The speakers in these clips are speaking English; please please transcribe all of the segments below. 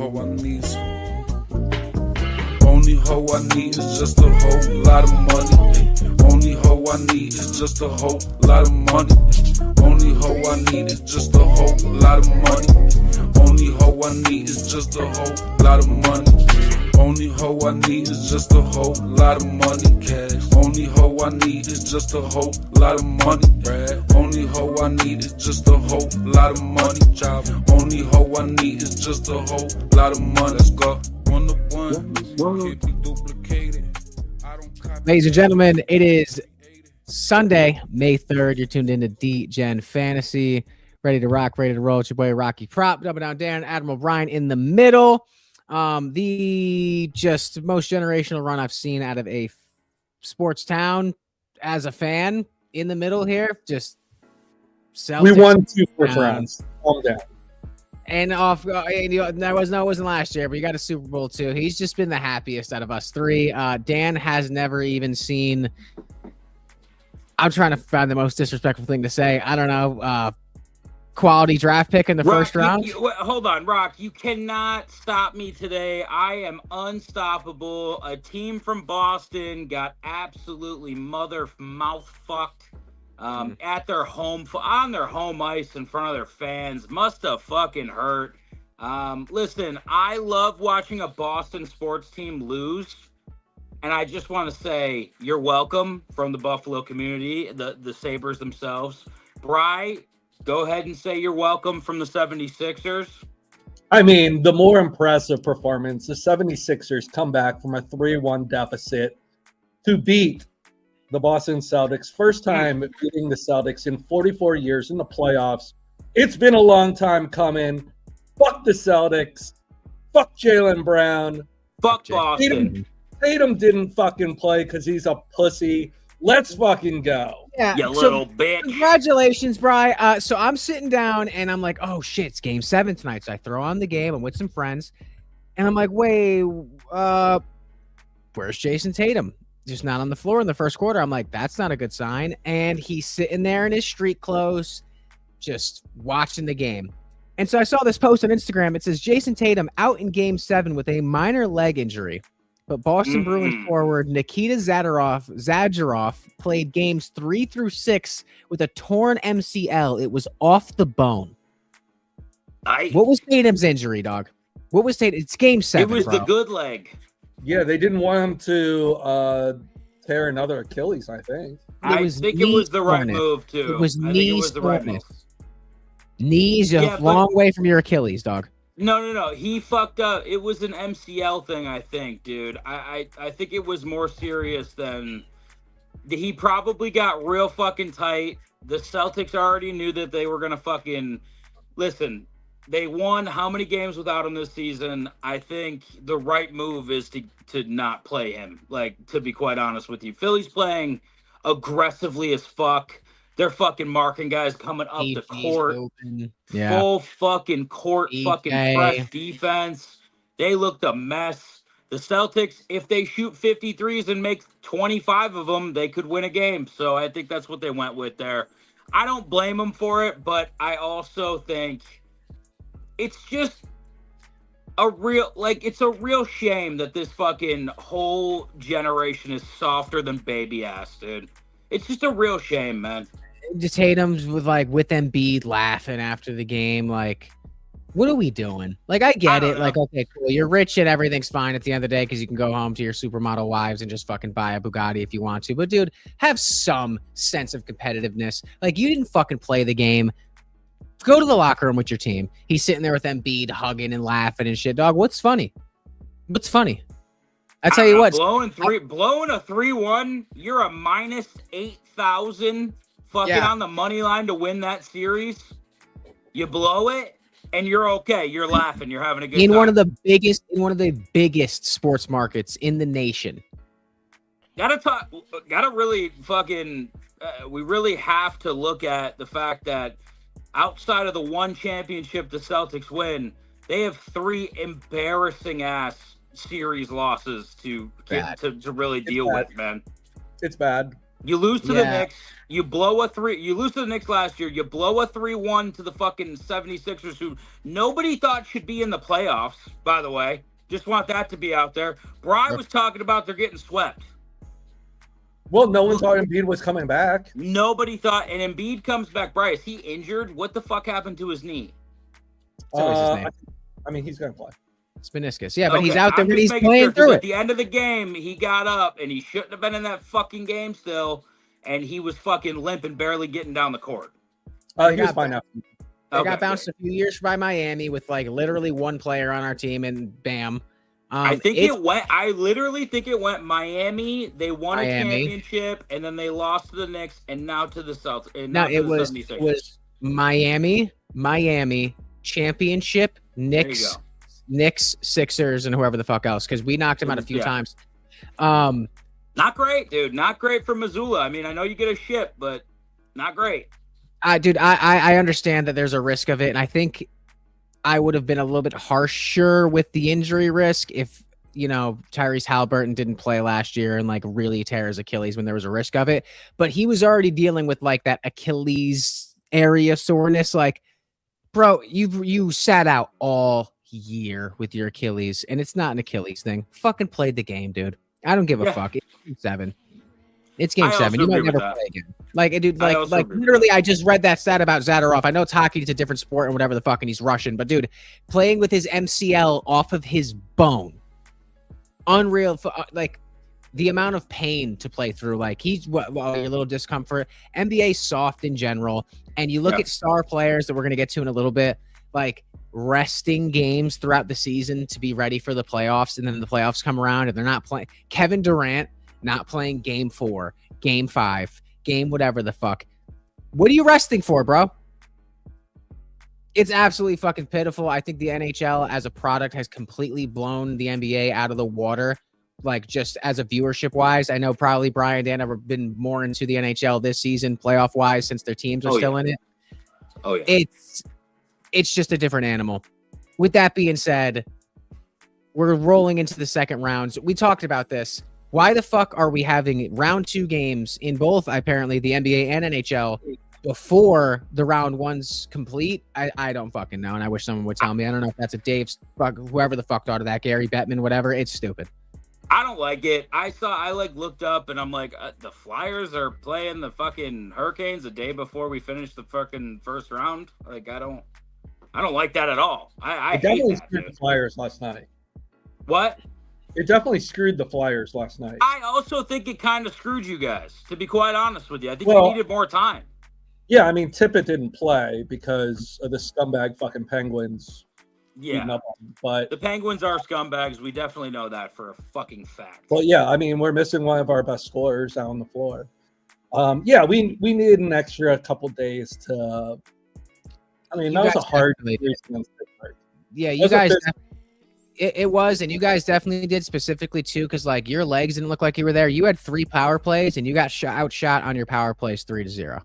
hoe I need only hoe I need is just a whole lot of money. Only hoe I need is just a whole lot of money. Only hoe I need is just a whole lot of money. Only hoe I need is just a whole lot of money. Only hoe I need is just a whole lot of money. Cash. Only hoe I need is just a whole lot of money. Brad. Only hoe I need is just a whole lot of money. Job. Only hoe I need is just a whole lot of money. Let's go. One to one. Can't be duplicated. Ladies and gentlemen, it is Sunday, May 3rd. You're tuned into Degen Fantasy. Ready to rock, ready to roll. It's your boy Rocky Prop, Double Down Darren, Admiral Brian in the middle. The just most generational run I've seen out of a sports town as a fan in the middle here. Just Celtics. We won 2 first rounds. Calm down. And off, that wasn't last year, but you got a Super Bowl too. He's just been the happiest out of us three. Dan has never even seen. I'm trying to find the most disrespectful thing to say. I don't know. Quality draft pick in the first round. Hold on, Rock. You cannot stop me today. I am unstoppable. A team from Boston got absolutely mouth fucked. At their home, on their home ice in front of their fans. Must have fucking hurt. Listen, I love watching a Boston sports team lose. And I just want to say you're welcome from the Buffalo community, the Sabres themselves. Bri, go ahead and say you're welcome from the 76ers. I mean, the more impressive performance, the 76ers come back from a 3-1 deficit to beat the Boston Celtics. First time beating the Celtics in 44 years in the playoffs. It's been a long time coming. Fuck the Celtics. Fuck Jaylen Brown. Fuck Boston. Tatum didn't fucking play because he's a pussy. Let's fucking go. Yeah, you little bitch. Congratulations, Bri. So I'm sitting down and I'm like, oh shit, it's game 7 tonight. So I throw on the game. I'm with some friends. And I'm like, wait, where's Jason Tatum? Just not on the floor in the first quarter. I'm like, that's not a good sign. And he's sitting there in his street clothes, just watching the game. And so I saw this post on Instagram. It says Jason Tatum out in game 7 with a minor leg injury. But Boston Bruins forward Nikita Zadorov played games 3 through 6 with a torn MCL. It was off the bone. What was Tatum's injury, dog? What was Tatum? It's game 7. It was bro. the good leg. Yeah, they didn't want him to tear another Achilles, I think. I think it was the right move, too. It was knees. Knees, a long way from your Achilles, dog. No. He fucked up. It was an MCL thing, I think, dude. I think it was more serious than... He probably got real fucking tight. The Celtics already knew that they were going to fucking... Listen, they won how many games without him this season? I think the right move is to not play him. Like, to be quite honest with you. Philly's playing aggressively as fuck. They're fucking marking guys coming up the court. Yeah. Full fucking court, fucking press defense. They looked a mess. The Celtics, if they shoot 53s and make 25 of them, they could win a game. So I think that's what they went with there. I don't blame them for it, but I also think it's just it's a real shame that this fucking whole generation is softer than baby ass, dude. It's just a real shame, man. Just Tatum's with Embiid laughing after the game. Like, what are we doing? Like, I get it. Like, okay, cool. You're rich and everything's fine at the end of the day because you can go home to your supermodel wives and just fucking buy a Bugatti if you want to. But, dude, have some sense of competitiveness. Like, you didn't fucking play the game. Go to the locker room with your team. He's sitting there with Embiid hugging and laughing and shit. Dog, what's funny? What's funny? I tell you what. Blowing a 3-1, you're a minus 8,000 fucking on the money line to win that series. You blow it, and you're okay. You're laughing. You're having a good time. In one of the biggest sports markets in the nation. Gotta really fucking. We really have to look at the fact that outside of the one championship the Celtics win, they have 3 embarrassing ass series losses to really deal with, man. It's bad. You lose to the Knicks. You blow a 3. You lose to the Knicks last year. You blow a 3-1 to the fucking 76ers, who nobody thought should be in the playoffs, by the way. Just want that to be out there. Bry was talking about they're getting swept. Well, no one thought Embiid was coming back. Nobody thought. And Embiid comes back. Bry, is he injured? What the fuck happened to his knee? It's always his name. I mean, he's going to play. It's meniscus. Yeah, but he's out there when he's playing through it. At the end of the game, he got up, and he shouldn't have been in that fucking game still, and he was fucking limp and barely getting down the court. He was fine after. They got bounced a few years by Miami with like literally one player on our team, and bam. I literally think it went Miami. They won a championship, and then they lost to the Knicks, and now to the Celtics. No, it was Miami, championship, Knicks, Sixers, and whoever the fuck else, because we knocked him out a few times. Not great, dude. Not great for Missoula. I mean, I know you get a ship, but not great. Dude, I understand that there's a risk of it, and I think I would have been a little bit harsher with the injury risk if, Tyrese Halliburton didn't play last year and like really tear his Achilles when there was a risk of it. But he was already dealing with like that Achilles area soreness. Like, bro, you sat out all year with your Achilles, and it's not an Achilles thing. Fucking played the game, dude. I don't give a fuck. It's game 7. It's game 7. You might never play again. Like, dude, like literally, I just read that stat about Zadorov. I know it's hockey, it's a different sport and whatever the fuck, and he's Russian, but dude, playing with his MCL off of his bone, unreal. Like, the amount of pain to play through, like a little discomfort. NBA soft in general, and you look at star players that we're gonna get to in a little bit, like resting games throughout the season to be ready for the playoffs, and then the playoffs come around and they're not playing. Kevin Durant not playing game 4, game 5, game whatever the fuck. What are you resting for, bro? It's absolutely fucking pitiful. I think the NHL as a product has completely blown the NBA out of the water. Like, just as a viewership wise, I know probably Brian and Dan have been more into the NHL this season, playoff wise, since their teams are still in it. Oh yeah. It's just a different animal. With that being said, we're rolling into the second rounds. We talked about this. Why the fuck are we having round 2 games in both, apparently, the NBA and NHL before the round 1's complete? I don't fucking know, and I wish someone would tell me. I don't know if that's a Dave's, whoever the fuck thought of that, Gary Bettman, whatever. It's stupid. I don't like it. I looked up and I'm like, the Flyers are playing the fucking Hurricanes the day before we finish the fucking first round. Like, I don't like that at all. I hate that, screwed the Flyers last night. What? It definitely screwed the Flyers last night. I also think it kind of screwed you guys, to be quite honest with you. I think you needed more time. Yeah, I mean, Tippett didn't play because of the scumbag fucking Penguins. Yeah, but the Penguins are scumbags. We definitely know that for a fucking fact. Well, yeah, I mean, we're missing one of our best scorers out on the floor. Yeah, we needed an extra couple days to. I mean, that was a hard. Yeah, you guys. It was, and you guys definitely did specifically too, because like your legs didn't look like you were there. You had 3 power plays, and you got outshot on your power plays 3-0.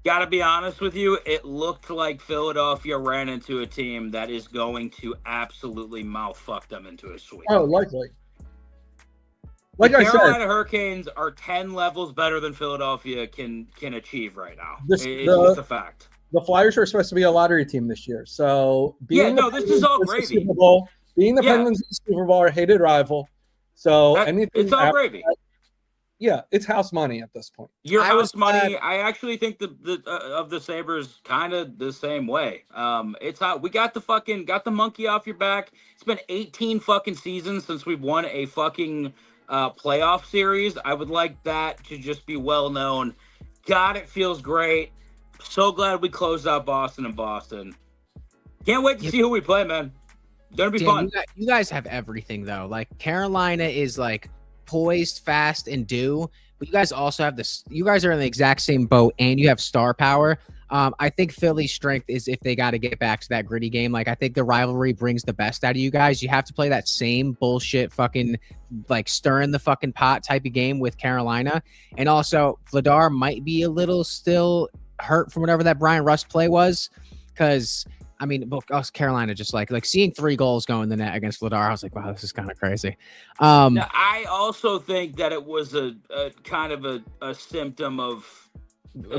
Gotta be honest with you, it looked like Philadelphia ran into a team that is going to absolutely mouth-fuck them into a sweep. Oh, likely. Like I said, Carolina Hurricanes are 10 levels better than Philadelphia can achieve right now. It's just a fact. The Flyers are supposed to be a lottery team this year, so this is all gravy. Being the Penguins in the Super Bowl are a hated rival, so it's all gravy. Yeah, it's house money at this point. Your house money. I actually think the Sabres kind of the same way. It's how we got the monkey off your back. It's been 18 fucking seasons since we've won a fucking playoff series. I would like that to just be well known. God, it feels great. So glad we closed out Boston and Boston. Can't wait to see who we play, man. Gonna be fun. You guys have everything though. Like, Carolina is like poised, fast, and due, but you guys also have this. You guys are in the exact same boat, and you have star power. I think Philly's strength is if they got to get back to that gritty game. Like, I think the rivalry brings the best out of you guys. You have to play that same bullshit fucking like stirring the fucking pot type of game with Carolina. And also, Vladar might be a little still hurt from whatever that Brian Rust play was, because I mean, us Carolina just like seeing 3 goals go in the net against Vladar. I was like, wow, this is kind of crazy. Now, I also think that it was a kind of a symptom of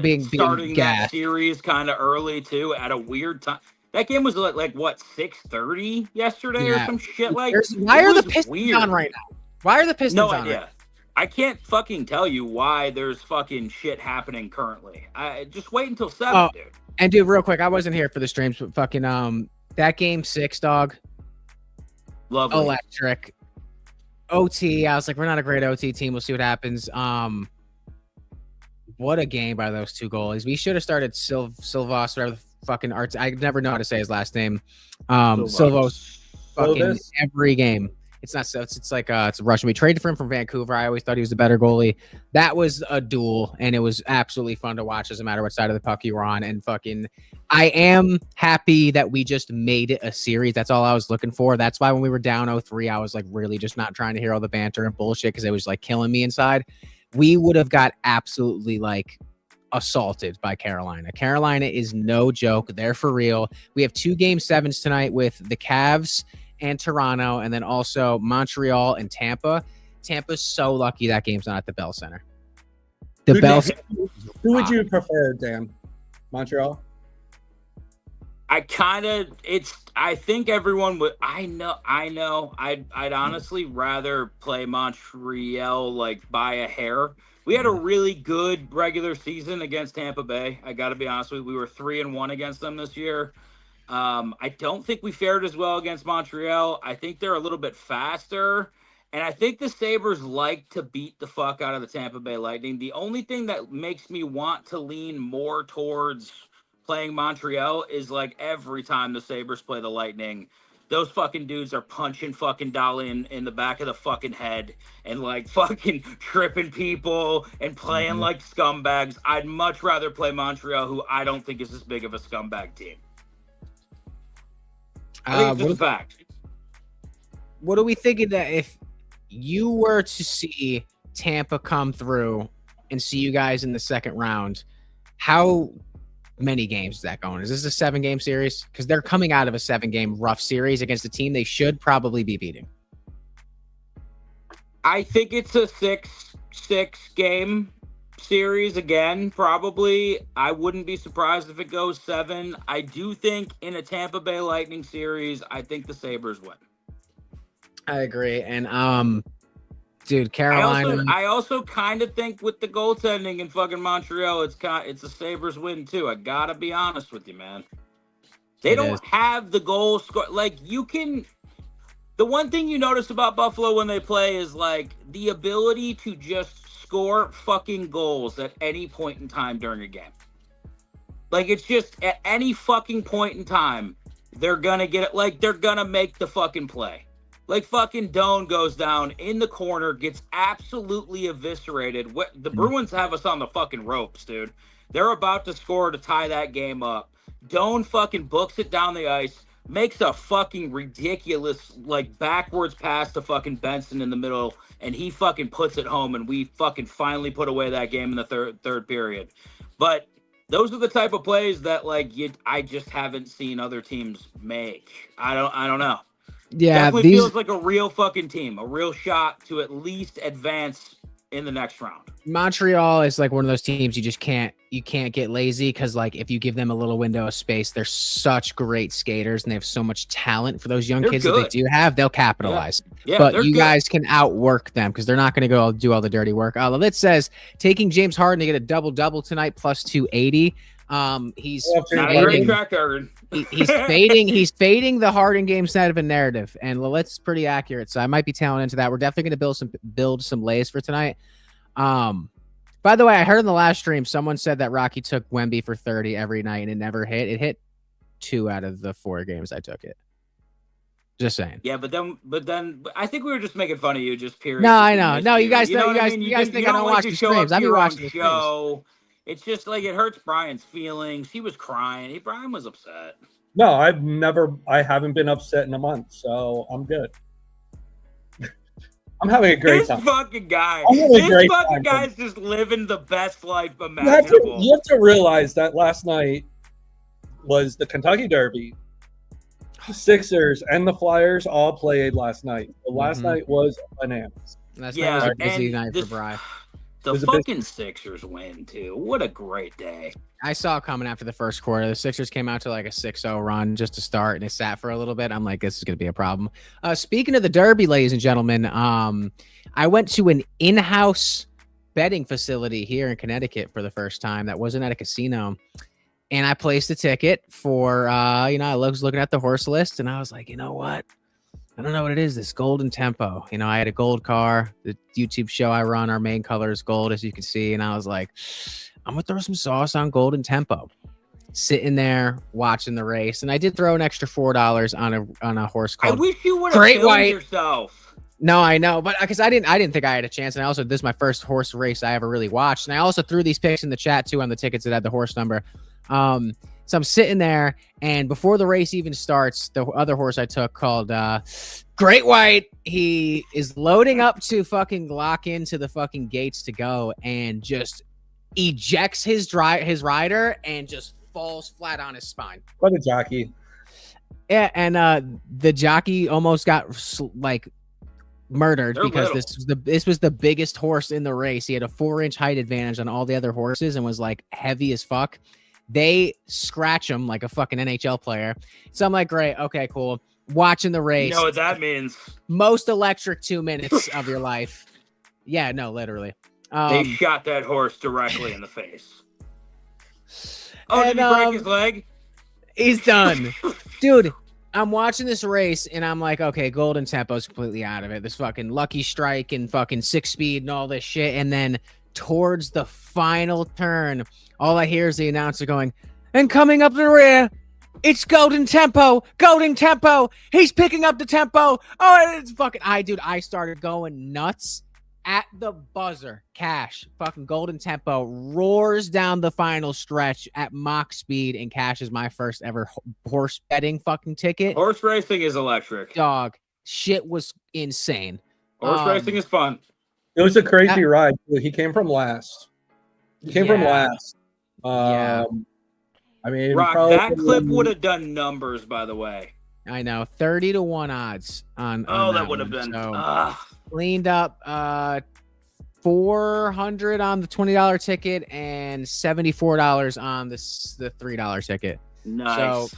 being starting that gassed. series kind of early too at a weird time. That game was like what 6:30 yesterday or some shit like. Why are the Pistons on right now? Why are the Pistons no on? idea. Right? I can't fucking tell you why there's fucking shit happening currently. I just wait until 7, dude. And dude, real quick, I wasn't here for the streams, but fucking that game 6, dog. Lovely. Electric. OT. I was like, we're not a great OT team. We'll see what happens. What a game by those 2 goalies. We should have started Silvos, whatever the fucking arts. I never know how to say his last name. Silvos fucking every game. It's not so. It's like it's Russian. We traded for him from Vancouver. I always thought he was the better goalie. That was a duel, and it was absolutely fun to watch. Doesn't matter what side of the puck you were on. And fucking, I am happy that we just made it a series. That's all I was looking for. That's why when we were down 0-3, I was like really just not trying to hear all the banter and bullshit because it was like killing me inside. We would have got absolutely like assaulted by Carolina. Carolina is no joke. They're for real. We have 2 Game 7s tonight with the Cavs and Toronto, and then also Montreal and Tampa. Tampa's so lucky that game's not at the Bell Center. Who would you prefer, Dan? Montreal? I think everyone would. I know. I'd honestly rather play Montreal like by a hair. We had a really good regular season against Tampa Bay. I got to be honest with you. We were 3-1 against them this year. I don't think we fared as well against Montreal. I think they're a little bit faster. And I think the Sabres like to beat the fuck out of the Tampa Bay Lightning. The only thing that makes me want to lean more towards playing Montreal is like every time the Sabres play the Lightning, those fucking dudes are punching fucking Dolly in the back of the fucking head and like fucking tripping people and playing like scumbags. I'd much rather play Montreal, who I don't think is as big of a scumbag team. I think it's just a fact. What are we thinking that if you were to see Tampa come through and see you guys in the second round, how many games is that going? Is this a 7-game series? Because they're coming out of a 7-game rough series against a team they should probably be beating. I think it's a 6-game series again, probably. I wouldn't be surprised if it goes 7. I do think in a Tampa Bay Lightning series, I think the Sabres win. I agree. And dude, Carolina. I also kind of think with the goaltending in fucking Montreal, it's a Sabres win too. I gotta be honest with you, man. They don't have the goal score. Like you can. The one thing you notice about Buffalo when they play is like the ability to just score fucking goals at any point in time during a game. Like it's just at any fucking point in time, they're gonna get it. Like they're gonna make the fucking play. Like fucking Doan goes down in the corner, gets absolutely eviscerated. The Bruins have us on the fucking ropes, dude. They're about to score to tie that game up. Doan fucking books it down the ice, makes a fucking ridiculous like backwards pass to fucking Benson in the middle, and he fucking puts it home, and we fucking finally put away that game in the third period. But those are the type of plays that like I just haven't seen other teams make. I don't know. Yeah, definitely feels like a real fucking team, a real shot to at least advance in the next round. Montreal is like one of those teams you can't get lazy because like if you give them a little window of space, they're such great skaters and they have so much talent for those young kids that they do have. They'll capitalize. Yeah, but you guys can outwork them because they're not going to go do all the dirty work. It says taking James Harden to get a double plus 280. He's not a great track record. He's fading the Harden game set of a narrative, and Lillette's pretty accurate, so I might be tailing into that. We're definitely going to build some lays for tonight. By the way, I heard in the last stream someone said that Rocky took Wemby for 30 every night and it never hit. It hit 2 out of the 4 games I took it. Just saying. Yeah, but then I think we were just making fun of you. Just period. No, I know. No, you guys think I don't watch the streams. I've been watching the show. It's just like it hurts Brian's feelings. He was crying. Brian was upset. No, I haven't been upset in a month, so I'm good. I'm having a great time. This fucking guy. This fucking guy's just living the best life imaginable. You have to realize that last night was the Kentucky Derby. Sixers and the Flyers all played last night. The last night was bananas. Last night was a busy night for Bri. The fucking Sixers win, too. What a great day. I saw it coming after the first quarter. The Sixers came out to like a 6-0 run just to start, and it sat for a little bit. I'm like, this is going to be a problem. Speaking of the Derby, ladies and gentlemen, I went to an in-house betting facility here in Connecticut for the first time that wasn't at a casino. And I placed a ticket for, I was looking at the horse list, and I was like, you know what? I don't know what it is, this Golden Tempo. I had a gold car. The YouTube show I run, our main color is gold, as you can see. And I was like, I'm going to throw some sauce on Golden Tempo. Sitting there watching the race. And I did throw an extra $4 on a horse called I wish you would have killed yourself. No, I know, but because I didn't think I had a chance. And I also, this is my first horse race I ever really watched. And I also threw these picks in the chat too on the tickets that had the horse number. So I'm sitting there, and before the race even starts, the other horse I took called Great White, he is loading up to fucking lock into the fucking gates to go, and just ejects his rider and just falls flat on his spine. What a jockey. Yeah, and the jockey almost got like murdered. They're because little. This was the biggest horse in the race. He had a 4-inch height advantage on all the other horses and was like heavy as fuck. They scratch him like a fucking NHL player. So I'm like, great, okay, cool. Watching the race. You know what that means? Most electric 2 minutes of your life. Yeah, no, literally. They shot that horse directly in the face. Oh, did he break his leg? He's done. Dude, I'm watching this race, and I'm like, okay, Golden Tempo's completely out of it. This fucking Lucky Strike and fucking 6-speed and all this shit. And then towards the final turn, all I hear is the announcer going, and coming up the rear, it's Golden Tempo. Golden Tempo. He's picking up the tempo. Oh, it's fucking... I started going nuts at the buzzer. Cash, fucking Golden Tempo, roars down the final stretch at Mach speed, and Cash is my first ever horse betting fucking ticket. Horse racing is electric. Dog, shit was insane. Horse racing is fun. It was a crazy ride. He came from last. Yeah. I mean, Rock, that clip would have done numbers, by the way. I know, 30-1 odds on that would have been cleaned up. 400 on the $20 ticket and $74 on the $3 ticket. Nice. So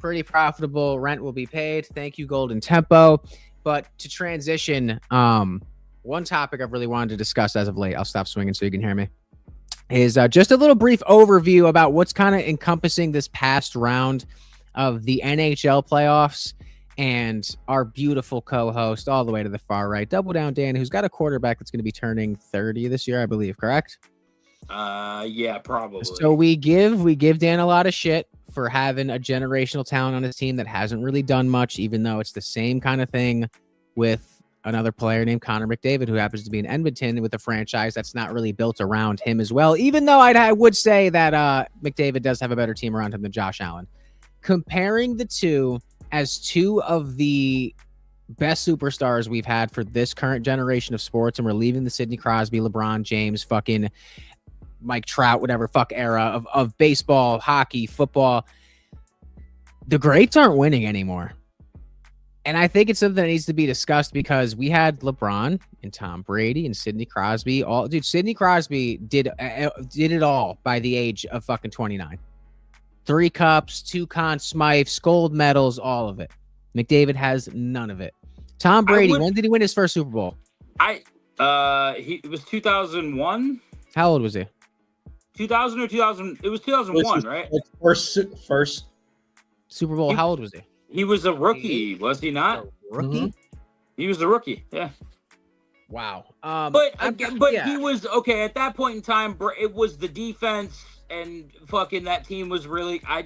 pretty profitable. Rent will be paid. Thank you, Golden Tempo. But to transition, one topic I've really wanted to discuss as of late, I'll stop swinging so you can hear me, is just a little brief overview about what's kind of encompassing this past round of the NHL playoffs, and our beautiful co-host all the way to the far right, Double Down Dan, who's got a quarterback that's going to be turning 30 this year, I believe, correct? Yeah, probably. So we give Dan a lot of shit for having a generational talent on his team that hasn't really done much, even though it's the same kind of thing with another player named Connor McDavid, who happens to be in Edmonton with a franchise that's not really built around him as well, even though I would say that McDavid does have a better team around him than Josh Allen. Comparing the two as two of the best superstars we've had for this current generation of sports, and we're leaving the Sidney Crosby, LeBron James, fucking Mike Trout, whatever fuck era of baseball, hockey, football, the greats aren't winning anymore. And I think it's something that needs to be discussed, because we had LeBron and Tom Brady and Sidney Crosby. Sidney Crosby did it all by the age of fucking 29. 3 cups, 2 Conn Smythes, gold medals, all of it. McDavid has none of it. Tom Brady, when did he win his first Super Bowl? It was 2001. How old was he? 2000 or 2000? It was 2001, right? First Super Bowl. How old was he? He was a rookie, was he not? A rookie? Mm-hmm. He was a rookie, yeah. Wow. But he was okay at that point in time. It was the defense, and fucking that team was really. I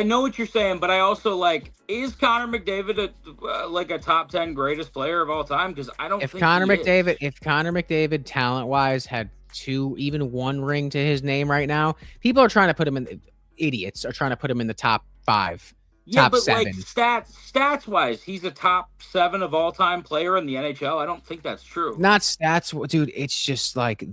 know what you're saying, but I also is Connor McDavid a top 10 greatest player of all time? Because I don't. If Connor McDavid talent wise had 2, even 1 ring to his name right now, people are trying to put him in. Idiots are trying to put him in the top 5. Yeah, top but 7. stats wise, he's a top 7 of all time player in the NHL. I don't think that's true. Not stats, dude. It's just like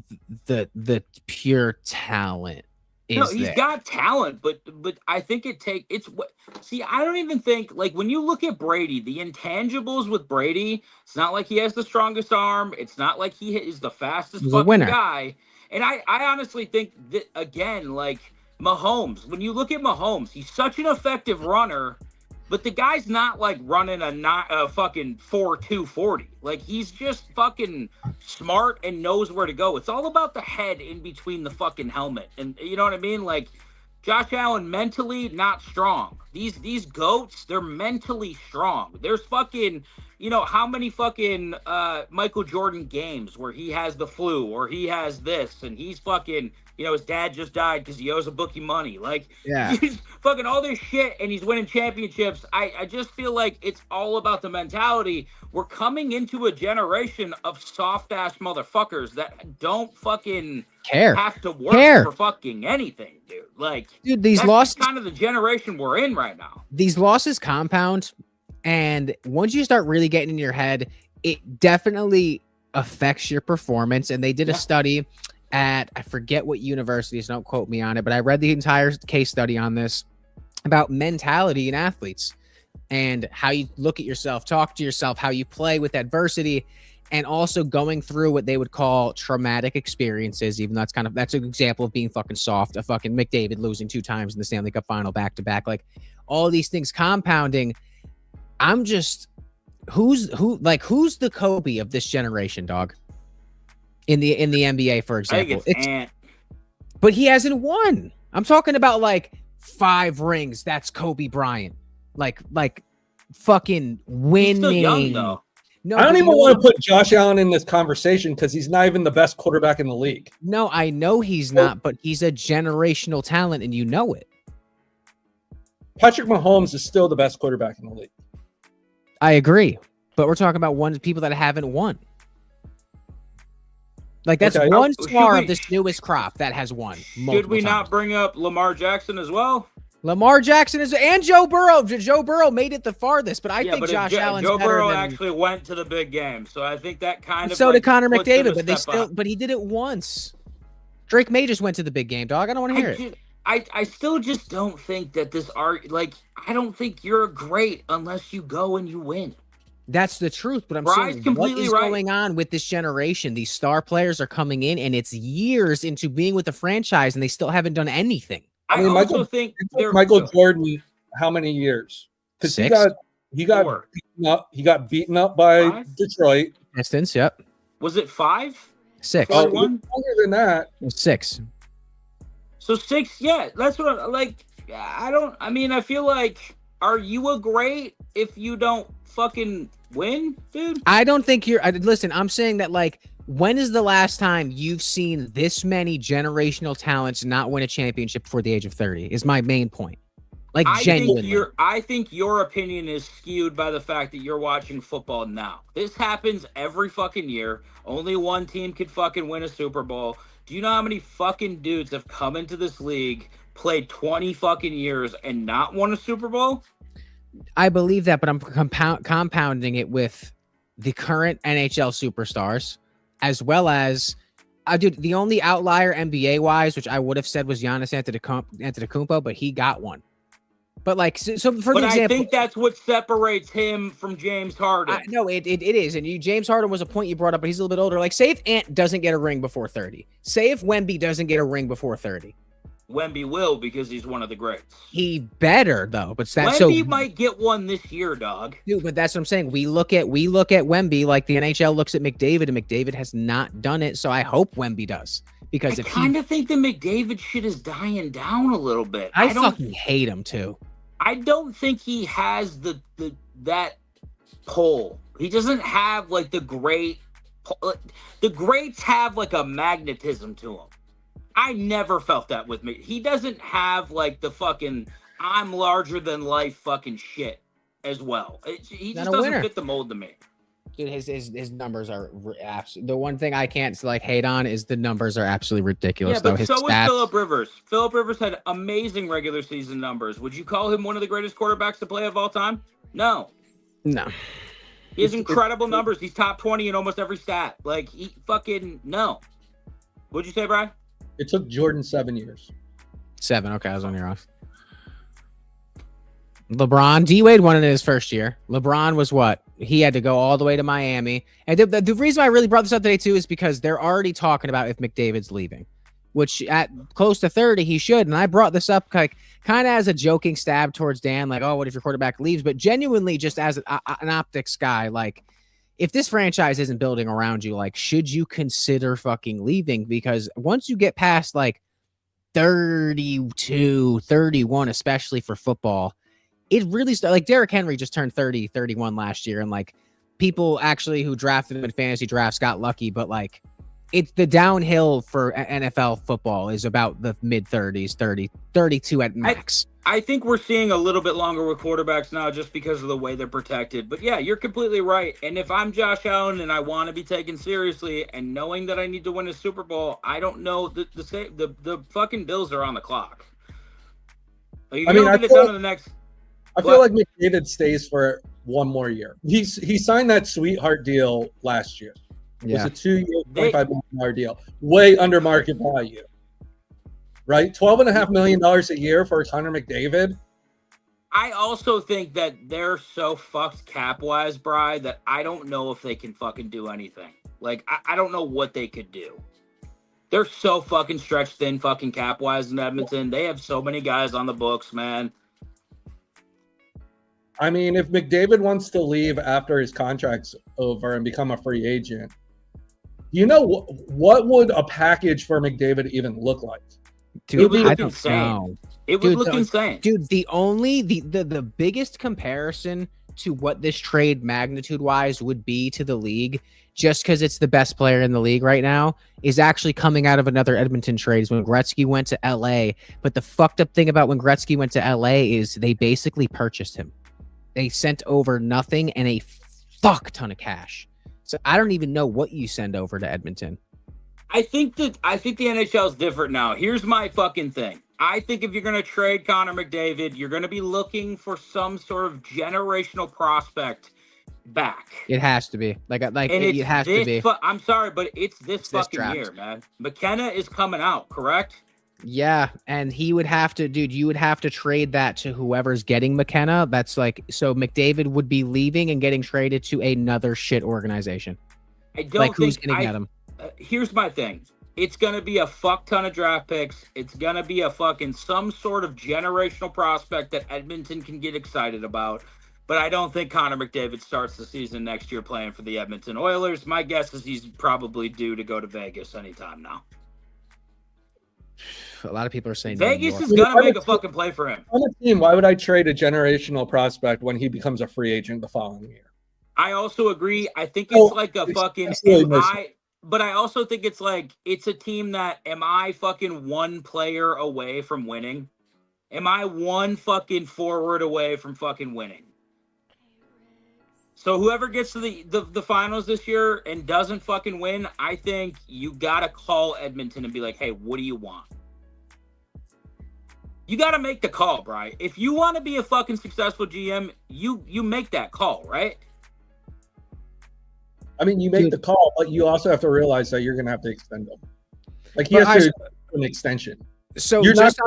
the pure talent No, is he's there. got talent, but I think I don't even think, like, when you look at Brady, the intangibles with Brady, it's not like he has the strongest arm. It's not like he is the fastest He's a fucking winner. guy. And I honestly think that, again, like Mahomes, when you look at Mahomes, he's such an effective runner, but the guy's not like running a fucking 4.240. Like, he's just fucking smart and knows where to go. It's all about the head in between the fucking helmet. And you know what I mean? Like, Josh Allen mentally not strong. These goats, they're mentally strong. There's fucking, how many fucking Michael Jordan games where he has the flu or he has this and he's fucking, his dad just died because he owes a bookie money. Like, Yeah. he's fucking all this shit and he's winning championships. I just feel like it's all about the mentality. We're coming into a generation of soft ass motherfuckers that don't fucking have to work for fucking anything, dude. Like, dude, these that's losses, kind of the generation we're in right now. These losses compound, and once you start really getting in your head, it definitely affects your performance. And they did a study at, I forget what university, so don't quote me on it, but I read the entire case study on this about mentality in athletes and how you look at yourself, talk to yourself, how you play with adversity, and also going through what they would call traumatic experiences, even though that's an example of being fucking soft. A fucking McDavid losing 2 times in the Stanley Cup final back to back, like all these things compounding. I'm just, who's the Kobe of this generation, dog? In the NBA, for example, I think it's Ant. But he hasn't won. I'm talking about like 5 rings. That's Kobe Bryant. Like fucking winning. He's still young, though. No, I don't even want to put Josh Allen in this conversation because he's not even the best quarterback in the league. No, I know he's not, but he's a generational talent, and you know it. Patrick Mahomes is still the best quarterback in the league. I agree, but we're talking about people that haven't won. Like, that's one star of this newest crop that has won. Should we not bring up Lamar Jackson as well? Lamar Jackson and Joe Burrow. Joe Burrow made it the farthest, but I think Josh Allen's better. Joe Burrow actually went to the big game, so I think that kind of. So did Connor McDavid, but he did it once. Drake May just went to the big game, dog. I don't want to hear it. I still just don't think that I don't think you're great unless you go and you win. That's the truth, but I'm saying what is going on with this generation? These star players are coming in, and it's years into being with the franchise, and they still haven't done anything. I mean, also think Michael Jordan, how many years? Because he got beaten up by 5? Detroit. Pistons, yep. Was it 5? 6. Oh, longer than that. 6. So 6, yeah. That's what I'm like. I feel like, are you a great if you don't fucking win, dude? I don't think listen, I'm saying that, like, when is the last time you've seen this many generational talents not win a championship before the age of 30 is my main point. Like, genuinely. I think your opinion is skewed by the fact that you're watching football now. This happens every fucking year. Only one team could fucking win a Super Bowl. Do you know how many fucking dudes have come into this league, played 20 fucking years, and not won a Super Bowl? I believe that, but I'm compounding it with the current NHL superstars, as well as, dude, the only outlier NBA-wise, which I would have said was Giannis Antetokounmpo, but he got one. But like, so for example, I think that's what separates him from James Harden. No, it is. And James Harden was a point you brought up, but he's a little bit older. Like, say if Ant doesn't get a ring before 30. Say if Wemby doesn't get a ring before 30. Wemby will, because he's one of the greats. He better, though. But Wemby might get one this year, dog. Dude, but that's what I'm saying. We look at Wemby like the NHL looks at McDavid, and McDavid has not done it. So I hope Wemby does. Because I kind of think the McDavid shit is dying down a little bit. I fucking hate him too. I don't think he has that pull. He doesn't have like the great. The greats have like a magnetism to him. I never felt that with me. He doesn't have like the fucking I'm larger than life fucking shit as well. He just doesn't fit the mold to me. Dude, his numbers are absolutely. The one thing I can't like hate on is the numbers are absolutely ridiculous. Yeah, but so was Phillip Rivers. Phillip Rivers had amazing regular season numbers. Would you call him one of the greatest quarterbacks to play of all time? No. He has incredible numbers. He's top 20 in almost every stat. Like, he fucking no. What'd you say, Brian? It took Jordan 7 years. 7. Okay, I was on your off. LeBron, D-Wade won it in his first year. LeBron was what? He had to go all the way to Miami. And the reason I really brought this up today, too, is because they're already talking about if McDavid's leaving, which at close to 30, he should. And I brought this up like kind of as a joking stab towards Dan, like, oh, what if your quarterback leaves? But genuinely just as an optics guy, like, if this franchise isn't building around you, like, should you consider fucking leaving? Because once you get past, like, 32, 31, especially for football, it really like Derrick Henry just turned 30, 31 last year. And like people actually who drafted him in fantasy drafts got lucky, but like it's the downhill for NFL football is about the mid 30s, 30, 32 at max. I think we're seeing a little bit longer with quarterbacks now just because of the way they're protected. But yeah, you're completely right. And if I'm Josh Allen and I want to be taken seriously and knowing that I need to win a Super Bowl, I don't know the fucking Bills are on the clock. Like, you don't get it done in the next. I feel like McDavid stays for one more year. He signed that sweetheart deal last year. It was a 2-year, $25 million deal, way under market value. Right? $12.5 million a year for Connor McDavid. I also think that they're so fucked cap-wise, Bri, that I don't know if they can fucking do anything. Like, I don't know what they could do. They're so fucking stretched thin fucking cap-wise in Edmonton. They have so many guys on the books, man. I mean, if McDavid wants to leave after his contract's over and become a free agent, you know what would a package for McDavid even look like? Dude, it would look insane. Insane. It would look insane. Dude, the biggest comparison to what this trade magnitude-wise would be to the league, just because it's the best player in the league right now, is actually coming out of another Edmonton trade when Gretzky went to LA. But the fucked up thing about when Gretzky went to LA is they basically purchased him. They sent over nothing and a fuck ton of cash. So I don't even know what you send over to Edmonton. I think the NHL is different now. Here's my fucking thing. I think if you're going to trade Connor McDavid, you're going to be looking for some sort of generational prospect back. It has to be. It has to be. I'm sorry, but it's this fucking year, man. McKenna is coming out, correct? Yeah, and he would have to, dude, you would have to trade that to whoever's getting McKenna. That's like, so McDavid would be leaving and getting traded to another shit organization. I don't who's getting at him? Here's my thing. It's going to be a fuck ton of draft picks. It's going to be a fucking some sort of generational prospect that Edmonton can get excited about. But I don't think Connor McDavid starts the season next year playing for the Edmonton Oilers. My guess is he's probably due to go to Vegas anytime now. A lot of people are saying Vegas is going to make a fucking play for him. On a team, why would I trade a generational prospect when he becomes a free agent the following year? I also agree. I think it's like a fucking but I also think it's like it's a team that am I fucking one player away from winning? Am I one fucking forward away from fucking winning? So whoever gets to the finals this year and doesn't fucking win, I think you got to call Edmonton and be like, hey, what do you want? You got to make the call, Bri. If you want to be a fucking successful GM, you make that call, right? I mean, you make the call, but you also have to realize that you're going to have to extend them. Like, he has to do an extension. So you're not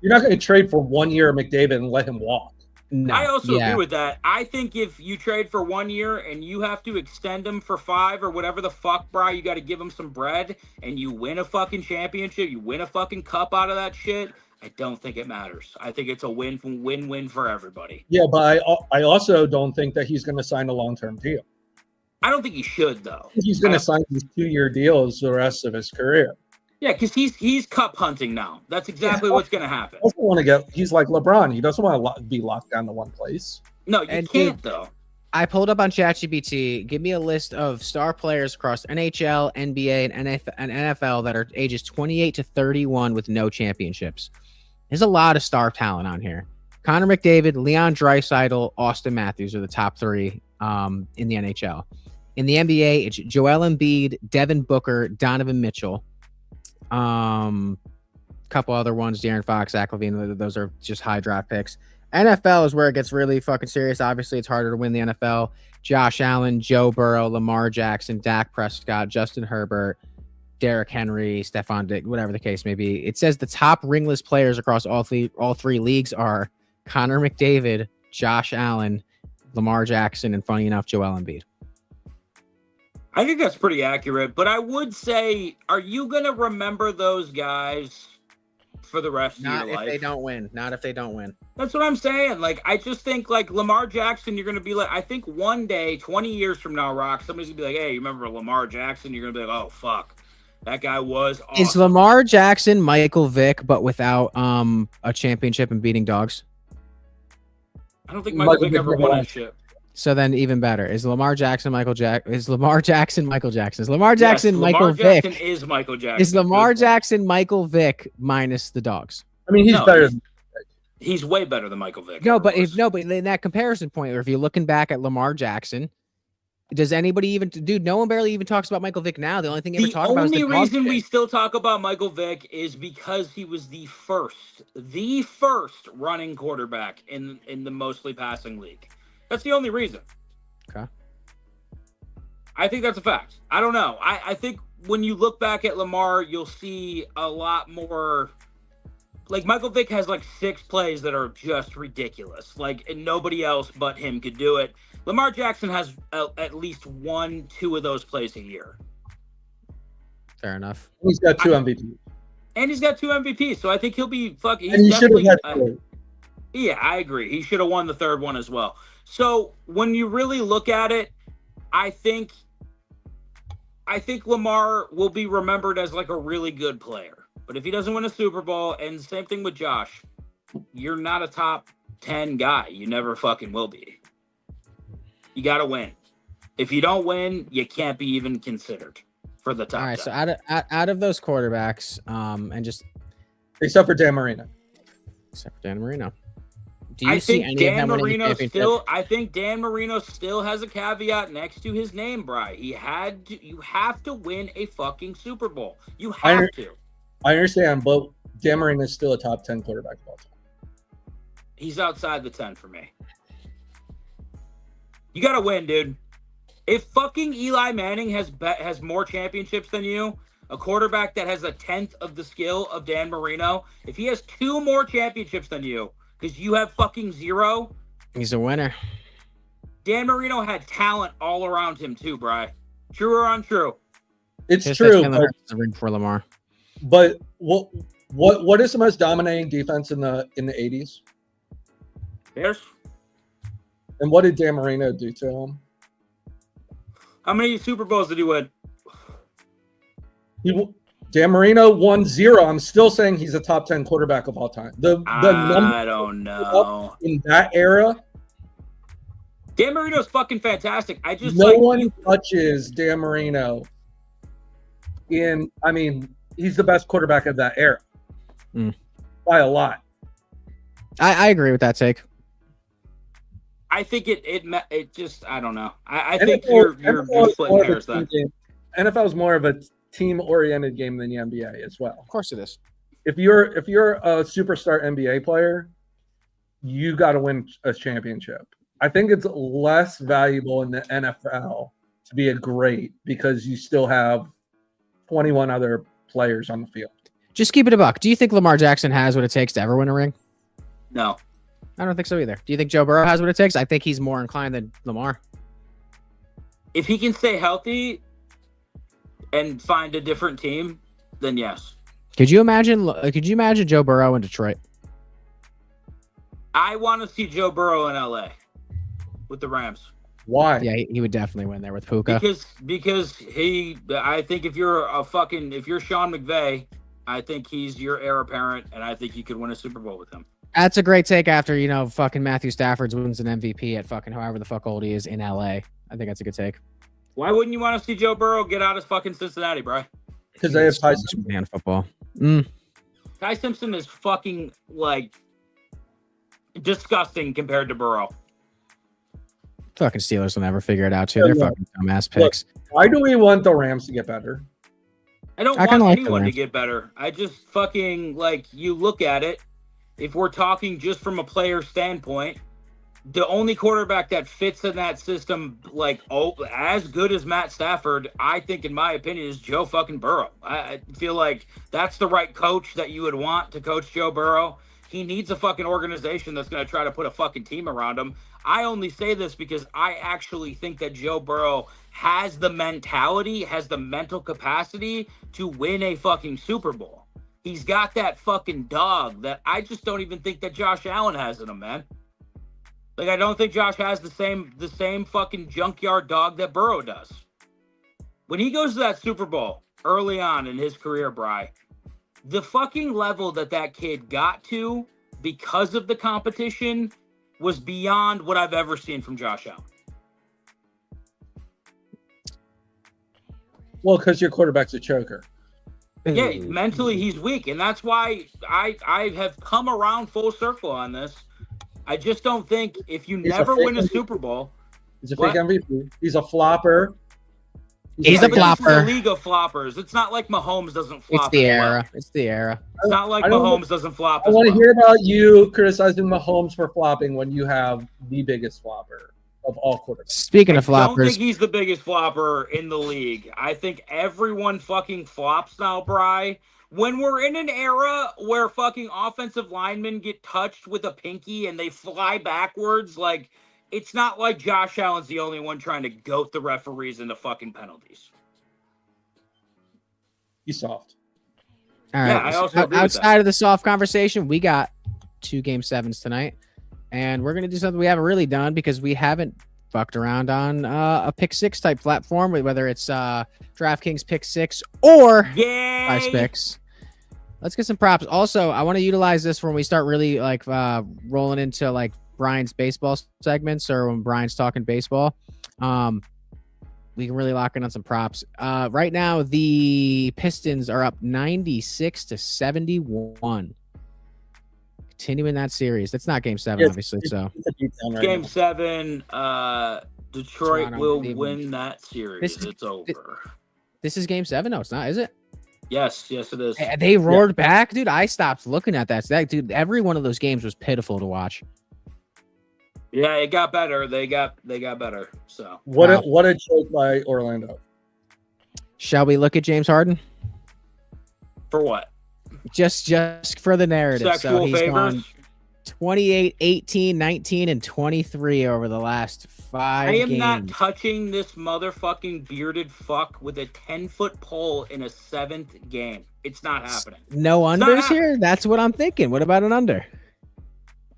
going to trade for 1 year of McDavid and let him walk. No, I also agree with that. I think if you trade for 1 year and you have to extend him for 5 or whatever the fuck, bro, you got to give him some bread and you win a fucking championship, you win a fucking cup out of that shit, I don't think it matters. I think it's a win-win for everybody. Yeah, but I also don't think that he's going to sign a long-term deal. I don't think he should, though. He's going to sign these 2-year deals the rest of his career. Yeah, because he's cup hunting now. That's exactly what's going to happen. He's like LeBron. He doesn't want to be locked down to one place. No, you can't, though. I pulled up on ChatGPT. Give me a list of star players across NHL, NBA, and NFL that are ages 28 to 31 with no championships. There's a lot of star talent on here. Connor McDavid, Leon Draisaitl, Austin Matthews are the top 3 in the NHL. In the NBA, it's Joel Embiid, Devin Booker, Donovan Mitchell. Couple other ones, De'Aaron Fox, Zach LaVine. Those are just high draft picks. NFL is where it gets really fucking serious. Obviously, it's harder to win the NFL. Josh Allen, Joe Burrow, Lamar Jackson, Dak Prescott, Justin Herbert, Derrick Henry, Stephon Diggs, whatever the case may be. It says the top ringless players across all three leagues are Connor McDavid, Josh Allen, Lamar Jackson, and funny enough, Joel Embiid. I think that's pretty accurate, but I would say, are you going to remember those guys for the rest of your life? Not if they don't win. Not if they don't win. That's what I'm saying. Like, I just think, like, Lamar Jackson, you're going to be like, I think one day, 20 years from now, Rock, somebody's going to be like, hey, you remember Lamar Jackson? You're going to be like, oh, fuck. That guy was awesome. Is Lamar Jackson Michael Vick, but without a championship and beating dogs? I don't think Michael Vick ever won that shit. So then even better. Is Lamar Jackson Michael Jackson? Is Lamar Jackson Michael Jackson? Is Lamar Jackson Michael Vick? Jackson is Michael Jackson. Is Lamar Jackson Michael Vick minus the dogs? I mean, he's better. He's way better than Michael Vick. But in that comparison point, or if you're looking back at Lamar Jackson, does anybody even no one barely even talks about Michael Vick now? The only thing they ever talk about is the reason we still talk about Michael Vick is because he was the first running quarterback in the mostly passing league. That's the only reason. Okay. I think that's a fact. I don't know. I think when you look back at Lamar, you'll see a lot more. Like, Michael Vick has like 6 plays that are just ridiculous. Like, and nobody else but him could do it. Lamar Jackson has at least 1-2 of those plays a year. Fair enough. He's got 2 MVPs. And he's got 2 MVPs, so I think he'll be fucking. And he should have had 3. Yeah, I agree. He should have won the third one as well. So when you really look at it, I think Lamar will be remembered as like a really good player. But if he doesn't win a Super Bowl, and same thing with Josh, you're not a top 10 guy. You never fucking will be. You got to win. If you don't win, you can't be even considered for the top. All right, 10. so out of those quarterbacks, and just except for Dan Marino. Do you see any of them winning a championship? I think Dan Marino still has a caveat next to his name, Bri. You have to win a fucking Super Bowl. You have to. I understand, but Dan Marino is still a top 10 quarterback of all time. He's outside the 10 for me. You got to win, dude. If fucking Eli Manning has more championships than you, a quarterback that has a 10th of the skill of Dan Marino, if he has 2 more championships than you, because you have fucking 0. He's a winner. Dan Marino had talent all around him too, Bri. True or untrue? It's true. It's a ring for Lamar. But what is the most dominating defense in the 80s? Bears. And what did Dan Marino do to him? How many Super Bowls did he win? Dan Marino won 0. I'm still saying he's a top 10 quarterback of all time. I don't know. In that era, Dan Marino's fucking fantastic. No one touches Dan Marino. He's the best quarterback of that era by a lot. I agree with that take. I think it just, I don't know. I think you're splitting hairs then. NFL is more of a team-oriented game than the NBA as well. Of course it is. If you're a superstar NBA player, you got to win a championship. I think it's less valuable in the NFL to be a great because you still have 21 other players on the field. Just keep it a buck. Do you think Lamar Jackson has what it takes to ever win a ring? No. I don't think so either. Do you think Joe Burrow has what it takes? I think he's more inclined than Lamar. If he can stay healthy and find a different team, then yes. Could you imagine Joe Burrow in Detroit? I want to see Joe Burrow in LA with the Rams. Why? Yeah, he would definitely win there with Puka. Because I think if you're Sean McVay, I think he's your heir apparent, and I think you could win a Super Bowl with him. That's a great take after, fucking Matthew Stafford wins an MVP at fucking however the fuck old he is in LA. I think that's a good take. Why wouldn't you want to see Joe Burrow get out of fucking Cincinnati, bro? Because they have Ty Simpson. Man, football. Ty Simpson is fucking, disgusting compared to Burrow. Fucking Steelers will never figure it out, too. They're fucking dumbass picks. Look, why do we want the Rams to get better? I don't want anyone to get better. I just fucking, you look at it. If we're talking just from a player standpoint, the only quarterback that fits in that system, like, as good as Matt Stafford, I think, in my opinion, is Joe fucking Burrow. I feel like that's the right coach that you would want to coach Joe Burrow. He needs a fucking organization that's going to try to put a fucking team around him. I only say this because I actually think that Joe Burrow has the mentality, has the mental capacity to win a fucking Super Bowl. He's got that fucking dog that I just don't even think that Josh Allen has in him, man. Like, I don't think Josh has the same fucking junkyard dog that Burrow does. When he goes to that Super Bowl early on in his career, Bri, the fucking level that kid got to because of the competition was beyond what I've ever seen from Josh Allen. Well, because your quarterback's a choker. Yeah, mentally he's weak, and that's why I have come around full circle on this. I just don't think if you never win a Super Bowl, he's a fake MVP. He's a flopper. He's a flopper. This is a league of floppers. It's not like Mahomes doesn't flop. It's the era. It's the era. It's not like Mahomes doesn't flop. I want to hear about you criticizing Mahomes for flopping when you have the biggest flopper of all quarterbacks. Speaking of floppers, I don't think he's the biggest flopper in the league. I think everyone fucking flops now, Bri. When we're in an era where fucking offensive linemen get touched with a pinky and they fly backwards, like, it's not like Josh Allen's the only one trying to goat the referees into fucking penalties. He's soft. all right. Yeah, I also agree with Outside that. of the soft conversation, we got 2 Game 7s tonight, and we're gonna do something we haven't really done because we haven't fucked around on a pick 6 type platform, whether it's DraftKings pick 6 or Prize Yay! Picks. Let's get some props. Also, I want to utilize this when we start really like rolling into like Brian's baseball segments or when Brian's talking baseball. We can really lock in on some props. Right now, the Pistons are up 96-71. Continuing that series. That's not Game 7, obviously. So Game 7, Detroit Toronto, will Cleveland. win that series. It's over. This is Game 7? No, it's not, is it? Yes, it is. They roared back, dude. I stopped looking at that. Dude, every one of those games was pitiful to watch. Yeah, it got better. They got better. So what a joke by Orlando. Shall we look at James Harden? For what? Just for the narrative. Sexual he's favors? gone 28, 18, 19, and 23 over the last 5 games. I am not touching this motherfucking bearded fuck with a 10-foot pole in a 7th game. It's not happening. No unders here? That's what I'm thinking. What about an under?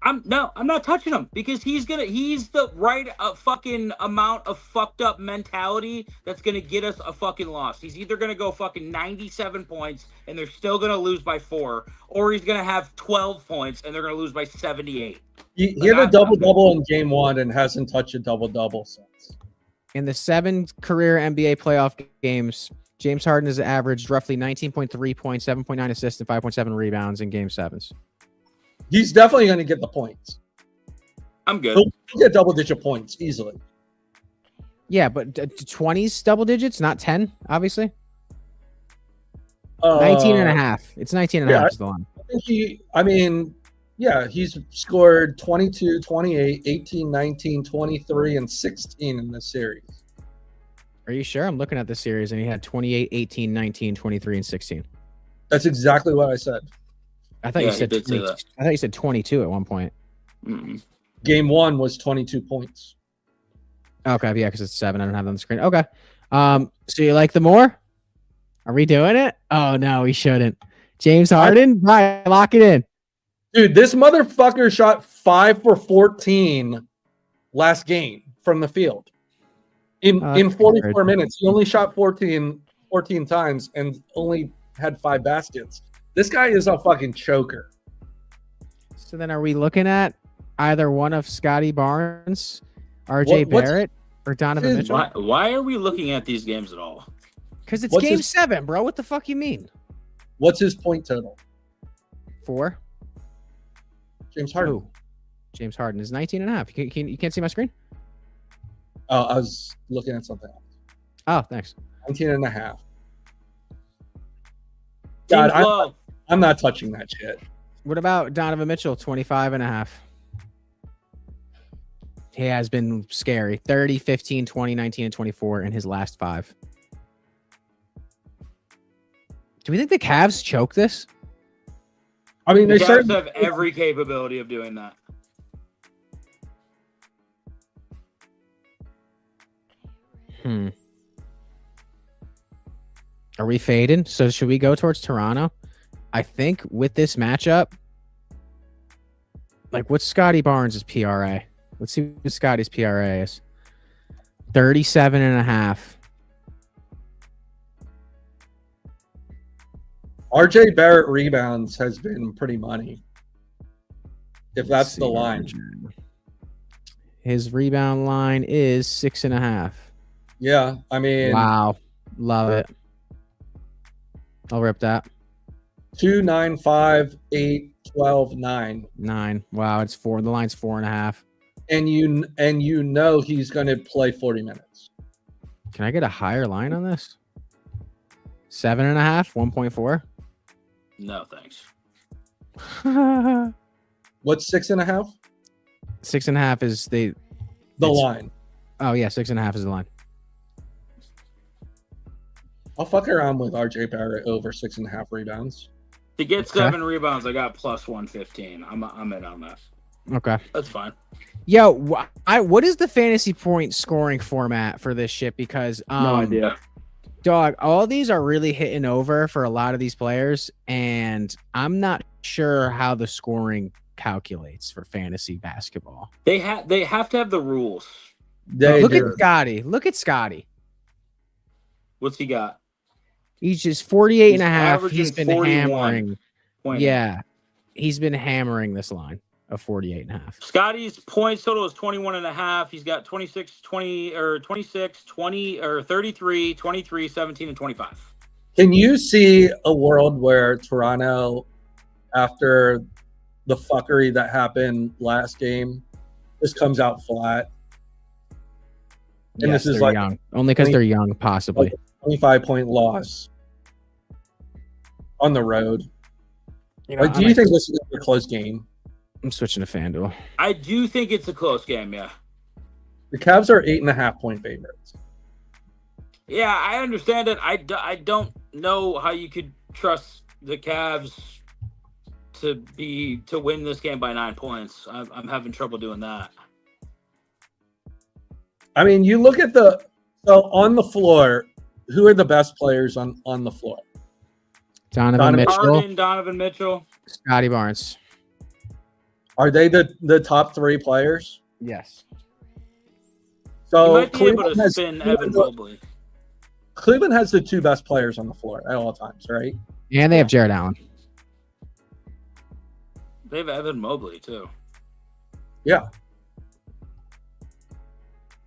I'm not touching him because he's the right fucking amount of fucked up mentality that's gonna get us a fucking loss. He's either gonna go fucking 97 points and they're still gonna lose by 4, or he's gonna have 12 points and they're gonna lose by 78. He had a double-double in Game 1 and hasn't touched a double-double since. In the 7 career NBA playoff games, James Harden has averaged roughly 19.3 points, 7.9 assists, and 5.7 rebounds in Game 7s. He's definitely going to get the points. I'm good. He'll get double-digit points easily. Yeah, but 20s double digits, not 10, obviously. 19 19 and a half. It's 19 and a half is the line. I think he's scored 22, 28, 18, 19, 23, and 16 in this series. Are you sure? I'm looking at this series, and he had 28, 18, 19, 23, and 16. That's exactly what I said. I thought you said 22 at one point. Mm-mm. Game 1 was 22 points. Okay, yeah, because it's 7. I don't have it on the screen. Okay. So you like the more? Are we doing it? Oh no, we shouldn't. James Harden, right? Lock it in, dude. This motherfucker shot 5 for 14 last game from the field in 44 minutes. He only shot 14 times and only had 5 baskets. This guy is a fucking choker. So then, are we looking at either one of Scotty Barnes, RJ Barrett, or Donovan Mitchell? Why are we looking at these games at all? Because it's Game 7, bro. What the fuck you mean? What's his point total? 4. James Harden. Ooh. James Harden is 19 and a half. You can't see my screen? Oh, I was looking at something else. Oh, thanks. 19 and a half. God, I'm not touching that shit. What about Donovan Mitchell, 25 and a half? He has been scary. 30, 15, 20, 19, and 24 in his last 5. Do we think the Cavs choke this? I mean, The they Cavs certainly have every capability of doing that. Are we fading? So should we go towards Toronto? I think with this matchup, like what's Scotty Barnes' PRA? Let's see what Scotty's PRA is. 37.5. RJ Barrett rebounds has been pretty money. If that's the line. His rebound line is 6.5. Yeah, I mean, Wow. Love it. I'll rip that. 2, 9, 5, 8, 12, 9. 9. Wow, it's 4. The line's 4.5. And you know he's going to play 40 minutes. Can I get a higher line on this? 7.5, 1.4. No, thanks. What's 6.5? 6.5 is The line. Oh yeah, 6.5 is the line. I'll fuck around with RJ Barrett over 6.5 rebounds. To get 7 rebounds, I got plus 115. I'm in on that. Okay. That's fine. Yo, what is the fantasy point scoring format for this shit? Because No idea. Dog, all these are really hitting over for a lot of these players, and I'm not sure how the scoring calculates for fantasy basketball. They have to have the rules. Look at Scotty. Look at Scotty. What's he got? He's just 48 and a He's half. averaging He's been 41. hammering. Point. Yeah. He's been hammering this line of 48 and a half. Scotty's points total is 21 and a half. He's got 26, 20, or 26, 20, or 33, 23, 17, and 25. Can you see a world where Toronto, after the fuckery that happened last game, just comes out flat? And Yes, this is they're like young. Only because they're young, possibly. 25-point loss on the road. You know, Like, do you think this is a close game? I'm switching to FanDuel. I do think it's a close game, yeah. The Cavs are 8.5-point favorites. Yeah, I understand it. I don't know how you could trust the Cavs to win this game by 9 points. I'm having trouble doing that. I mean, you look at on the floor, who are the best players on the floor? Donovan Mitchell, Harden, Donovan Mitchell. Scotty Barnes. Are they the top 3 players? Yes. So You might be able Cleveland to has spin Evan Mobley. Cleveland has the 2 best players on the floor at all times, right? And they have Jared Allen. They have Evan Mobley, too. Yeah.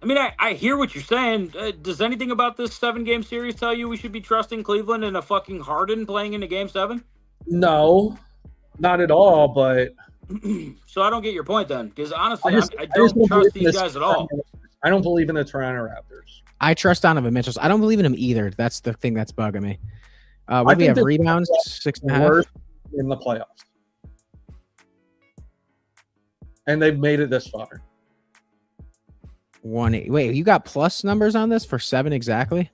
I mean, I hear what you're saying. Does anything about this 7-game series tell you we should be trusting Cleveland and a fucking Harden playing into Game 7? No, not at all. But So I don't get your point then, because honestly, I just don't trust believe in these this guys at all. I don't believe in the Toronto Raptors. I trust Donovan Mitchell. I don't believe in him either. That's the thing that's bugging me. What do we think have? the Rebounds, 6.5. Worst in the playoffs, and they've made it this far. 1.8. Wait, you got plus numbers on this for 7 exactly?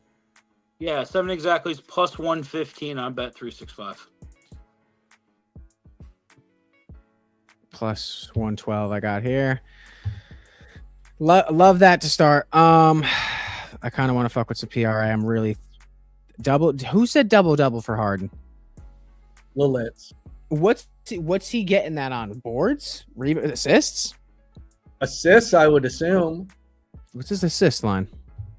Yeah, 7 exactly is plus 115 on Bet365. Plus 112 I got here. Love that to start. I kind of want to fuck with some PRA. I'm really double. Who said double for Harden? Lilith. What's he getting that on? Boards? Assists? Assists, I would assume. What's his assist line?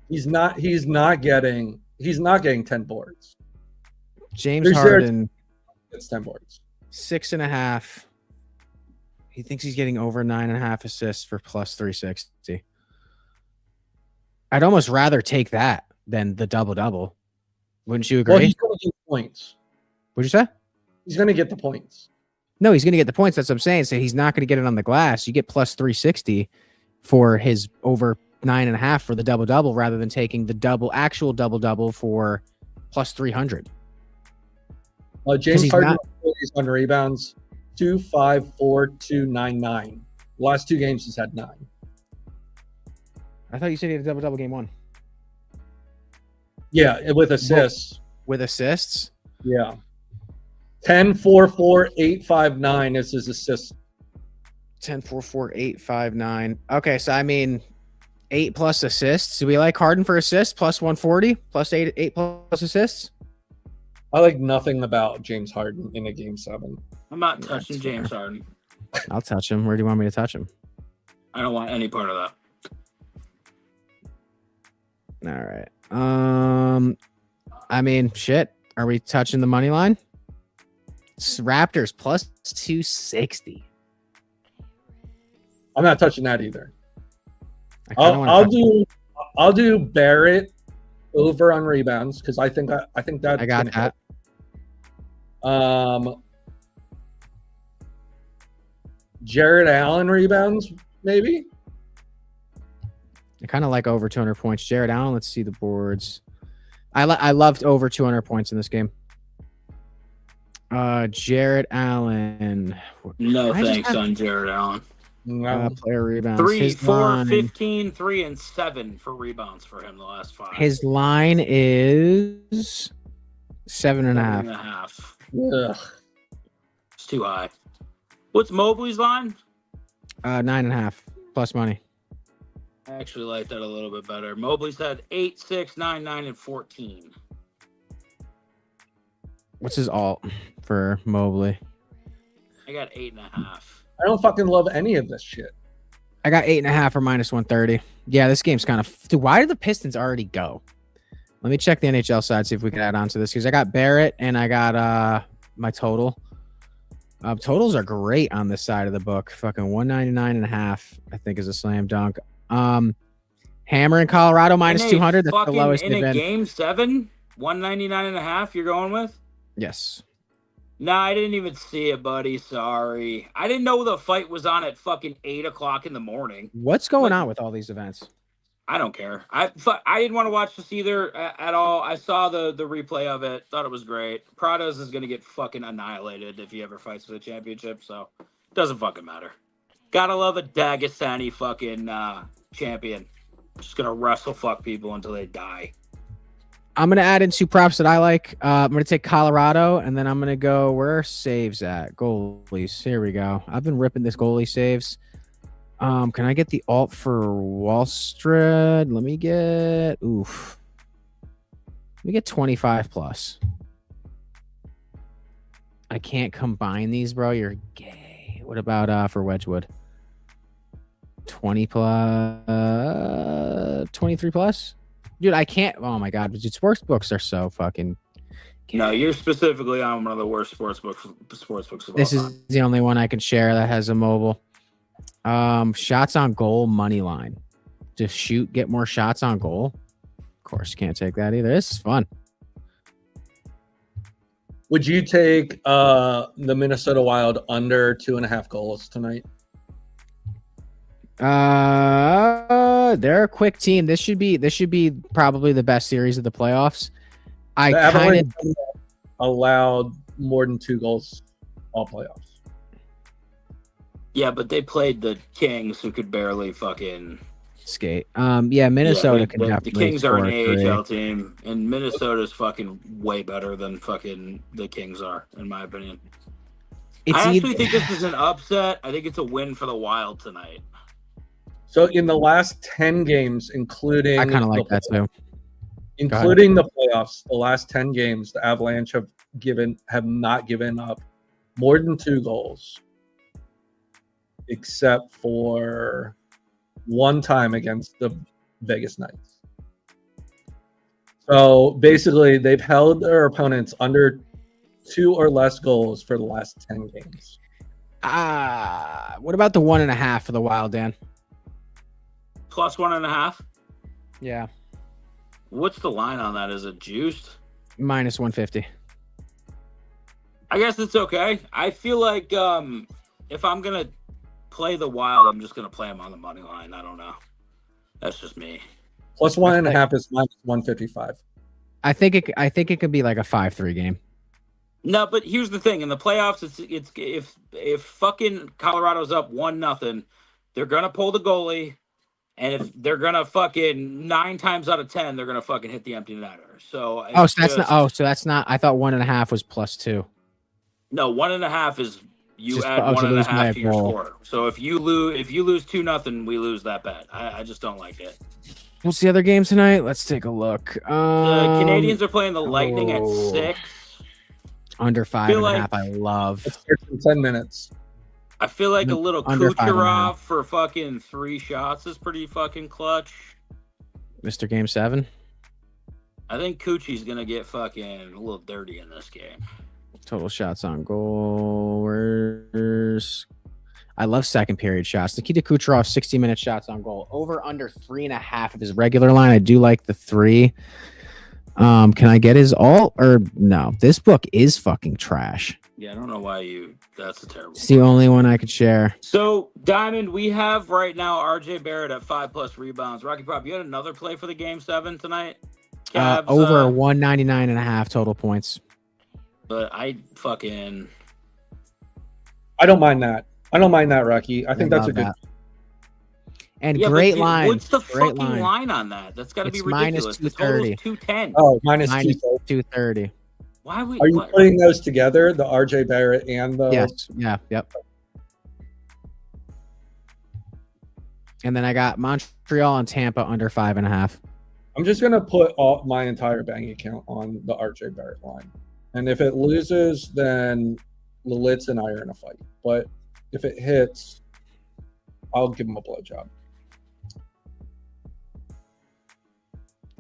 He's not getting 10 boards. James Harden. It's 10 boards. 6.5. He thinks he's getting over 9.5 assists for plus 360. I'd almost rather take that than the double. Wouldn't you agree? Well, he's going to get points. What'd you say? He's going to get the points. No, he's going to get the points. That's what I'm saying. So he's not going to get it on the glass. You get plus 360 for his over 9.5 for the double rather than taking the actual double for plus 300. James Harden is on rebounds 2, 5, 4, 2, 9, 9. The last 2 games he's had 9. I thought you said he had a double-double game 1. Yeah, with assists. With assists? Yeah. 10, 4, 4, 8, 5, 9 is his assist. 10, 4, 4, 8, 5, 9. Okay, so I mean 8 plus assists. Do we like Harden for assists? Plus 140? Plus 8 plus assists? I like nothing about James Harden in a game 7. I'm not touching James Harden. I'll touch him. Where do you want me to touch him? I don't want any part of that. All right. I mean, shit. Are we touching the money line? It's Raptors plus 260. I'm not touching that either. I I'll do Barrett over on rebounds because I think that I got that. Jared Allen rebounds maybe. I kind of like over 200 points. Jared Allen. Let's see the boards. I loved over 200 points in this game. Jared Allen. No thanks on Jared Allen. Player rebounds. 3, 4, 15, 3, and 7 for rebounds for him the last 5. His line is 7.5. 7.5. Ugh. It's too high. What's Mobley's line? 9.5 plus money. I actually like that a little bit better. Mobley's had 8, 6, 9, 9, and 14. What's his alt for Mobley? I got 8.5. I don't fucking love any of this shit. I got 8.5 or minus 130. Yeah, this game's kind of. Dude, why did the Pistons already go? Let me check the NHL side, see if we can add on to this because I got Barrett and I got my total. Totals are great on this side of the book. Fucking 199.5, I think, is a slam dunk. Hammer in Colorado minus 200. That's the lowest in a game 7, 199.5. You're going with? Yes. Nah, I didn't even see it, buddy. Sorry. I didn't know the fight was on at fucking 8 o'clock in the morning. What's going on with all these events? I don't care. I didn't want to watch this either at all. I saw the replay of it. Thought it was great. Prados is going to get fucking annihilated if he ever fights for the championship, so it doesn't fucking matter. Gotta love a Dagestani fucking champion. Just going to wrestle fuck people until they die. I'm going to add in 2 props that I like. I'm going to take Colorado, and then I'm going to go where are saves at? Goalies. Here we go. I've been ripping this goalie saves. Can I get the alt for Wallstred? Let me get 25 plus. I can't combine these, bro. You're gay. What about for Wedgwood? 20 plus, 23 plus? Dude, I can't. Oh my god, dude, sports books are so fucking. No, you're specifically on one of the worst sports books of all time. This is the only one I can share that has a mobile. Shots on goal money line. Just shoot, get more shots on goal. Of course, you can't take that either. This is fun. Would you take the Minnesota Wild under 2.5 goals tonight? They're a quick team. This should be probably the best series of the playoffs. I kind of allowed more than 2 goals all playoffs. Yeah, but they played the Kings, who could barely fucking skate. Minnesota can definitely. The Kings are an AHL team, and Minnesota's fucking way better than fucking the Kings are, in my opinion. I actually think this is an upset. I think it's a win for the Wild tonight. So in the last 10 games, including I kind of like that too. Including the playoffs, the last 10 games, the Avalanche have not given up more than 2 goals, except for one time against the Vegas Knights. So basically, they've held their opponents under 2 or less goals for the last 10 games. What about the 1.5 for the Wild, Dan? Plus 1.5? Yeah. What's the line on that? Is it juiced? Minus 150. I guess it's okay. I feel like if I'm going to play the Wild, I'm just going to play them on the money line. I don't know. That's just me. Plus 1.5 is minus 155. I think it could be like a 5-3 game. No, but here's the thing: in the playoffs, it's if fucking Colorado's up 1-0, they're gonna pull the goalie, And if they're gonna fucking 9 times out of 10, they're gonna fucking hit the empty netter. So so that's not. I thought 1.5 was +2. No, 1.5 is you Just add to lose 1.5 my to your goal. score. So if you lose 2-0, we lose that bet. I just don't like it. What's the other game tonight? Let's take a look. The Canadians are playing the Lightning at 6. Under 5.5. I love. It starts in 10 minutes. I feel like a little Under 5.5. Kucherov for fucking 3 shots is pretty fucking clutch. Mr. Game 7. I think Coochie's gonna get fucking a little dirty in this game. Total shots on goal. Where's... I love second period shots. Nikita Kucherov, 60-minute shots on goal. Over under 3.5 of his regular line. I do like the 3. Can I get his alt or no? This book is fucking trash. Yeah, I don't know why that's a terrible. It's the only one I could share. So, Diamond, we have right now RJ Barrett at 5+ rebounds. Rocky Prop, you had another play for the Game 7 tonight? Cavs, Over 199.5 total points. But I don't mind that. I don't mind that, Rocky. I think that's a good. And great line. What's the fucking line on that? That's got to be ridiculous. Minus 230. 210. Oh, minus 230. Why are you putting those together? The RJ Barrett and the yes, yeah, yep. And then I got Montreal and Tampa under 5.5. I'm just gonna put all my entire bank account on the RJ Barrett line, and if it loses, then Lilitz and I are in a fight. But if it hits, I'll give him a blowjob.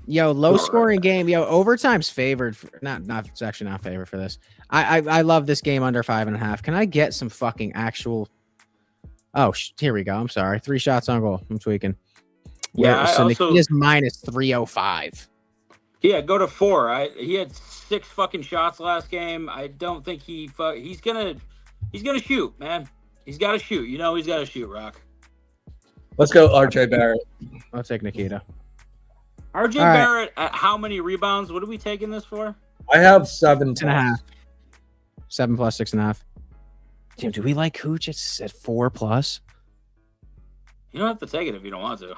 Yo, low scoring game. Yo, overtime's favored. It's actually not favored for this. I love this game under 5.5. Can I get some fucking actual? Oh, here we go. I'm sorry. 3 shots on goal. I'm tweaking. Yeah, so Nikita's minus 305. Yeah, go to 4. He had 6 fucking shots last game. I don't think he's gonna shoot, man. He's got to shoot. You know he's got to shoot, Rock. Let's go, RJ Barrett. I'll take Nikita. RJ Barrett at how many rebounds? What are we taking this for? I have 7 6.5. 7 plus 6.5. Damn, do we like Cooch at 4+? You don't have to take it if you don't want to.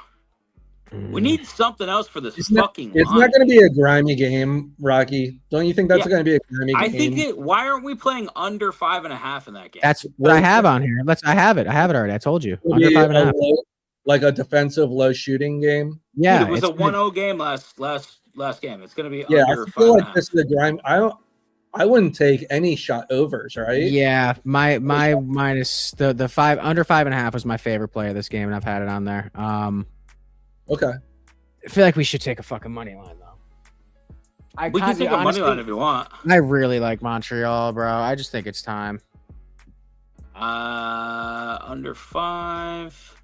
We need something else for this It's line. Not going to be a grimy game, Rocky. Don't you think that's going to be a grimy game? Why aren't we playing under 5.5 in that game? That's what I have on here. I have it already. I told you. Under 5.5. Like a defensive low shooting game. Yeah, dude, it was a 1-0 game last game. It's going to be under I 5.5. Feel like this is a grime. I wouldn't take any shot overs, right? Yeah, my minus the 5 under 5.5 was my favorite play of this game, and I've had it on there. Okay. I feel like we should take a fucking money line though. We can take a money line if you want. I really like Montreal, bro. I just think it's time. Under 5.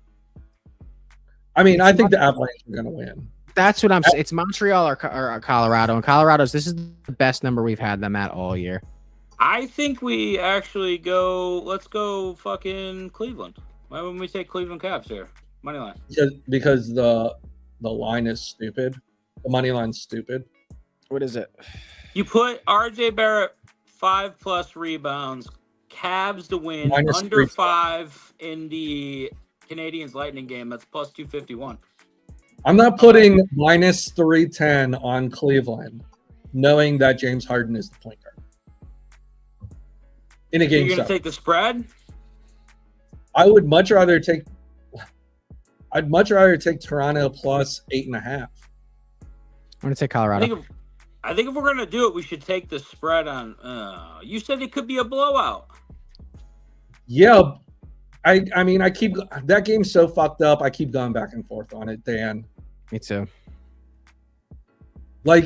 I mean, I think the Avalanche are going to win. That's what I'm saying. It's Montreal or Colorado. And this is the best number we've had them at all year. I think we actually let's go fucking Cleveland. Why wouldn't we take Cleveland Cavs here? Money line. Because the line is stupid. The money line's stupid. What is it? You put RJ Barrett 5+ rebounds, Cavs to win, minus under 5 in the Canadians Lightning game. That's plus 251. I'm not putting minus 310 on Cleveland, knowing that James Harden is the point guard. In a game, you're going to take the spread? I'd much rather take Toronto plus 8.5. I'm going to take Colorado. I think if we're going to do it, we should take the spread on. You said it could be a blowout. Yeah. I mean, that game's so fucked up. I keep going back and forth on it, Dan. Me too. Like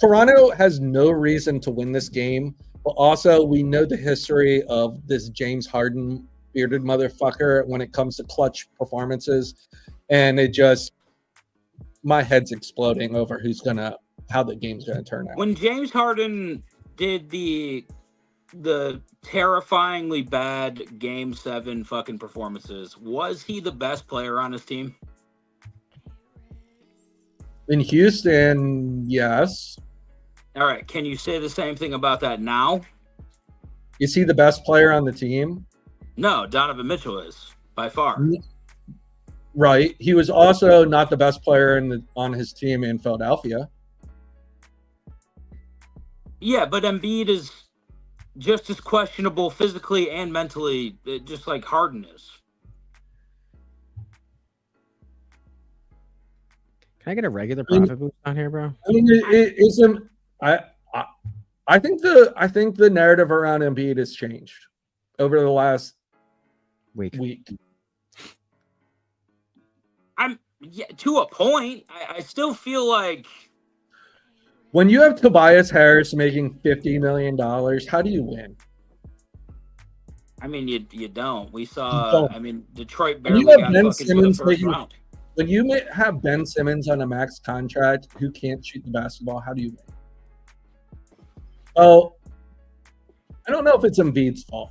Toronto has no reason to win this game, but also we know the history of this James Harden bearded motherfucker when it comes to clutch performances, and my head's exploding over how the game's gonna turn out. When James Harden did the terrifyingly bad Game 7 fucking performances, was he the best player on his team? In Houston, yes. All right, can you say the same thing about that now? Is he the best player on the team? No, Donovan Mitchell is, by far. Right. He was also not the best player on his team in Philadelphia. Yeah, but Embiid is just as questionable physically and mentally, just like Harden is. Can I get a regular profit boost on here, bro? I mean, it isn't. I think the narrative around Embiid has changed over the last week. To a point. I still feel like when you have Tobias Harris making $50 million, how do you win? I mean, you don't. We saw. I mean, Detroit barely got got Ben fucking Simmons to the first round. When you have Ben Simmons on a max contract who can't shoot the basketball, how do you win? Oh, I don't know if it's Embiid's fault.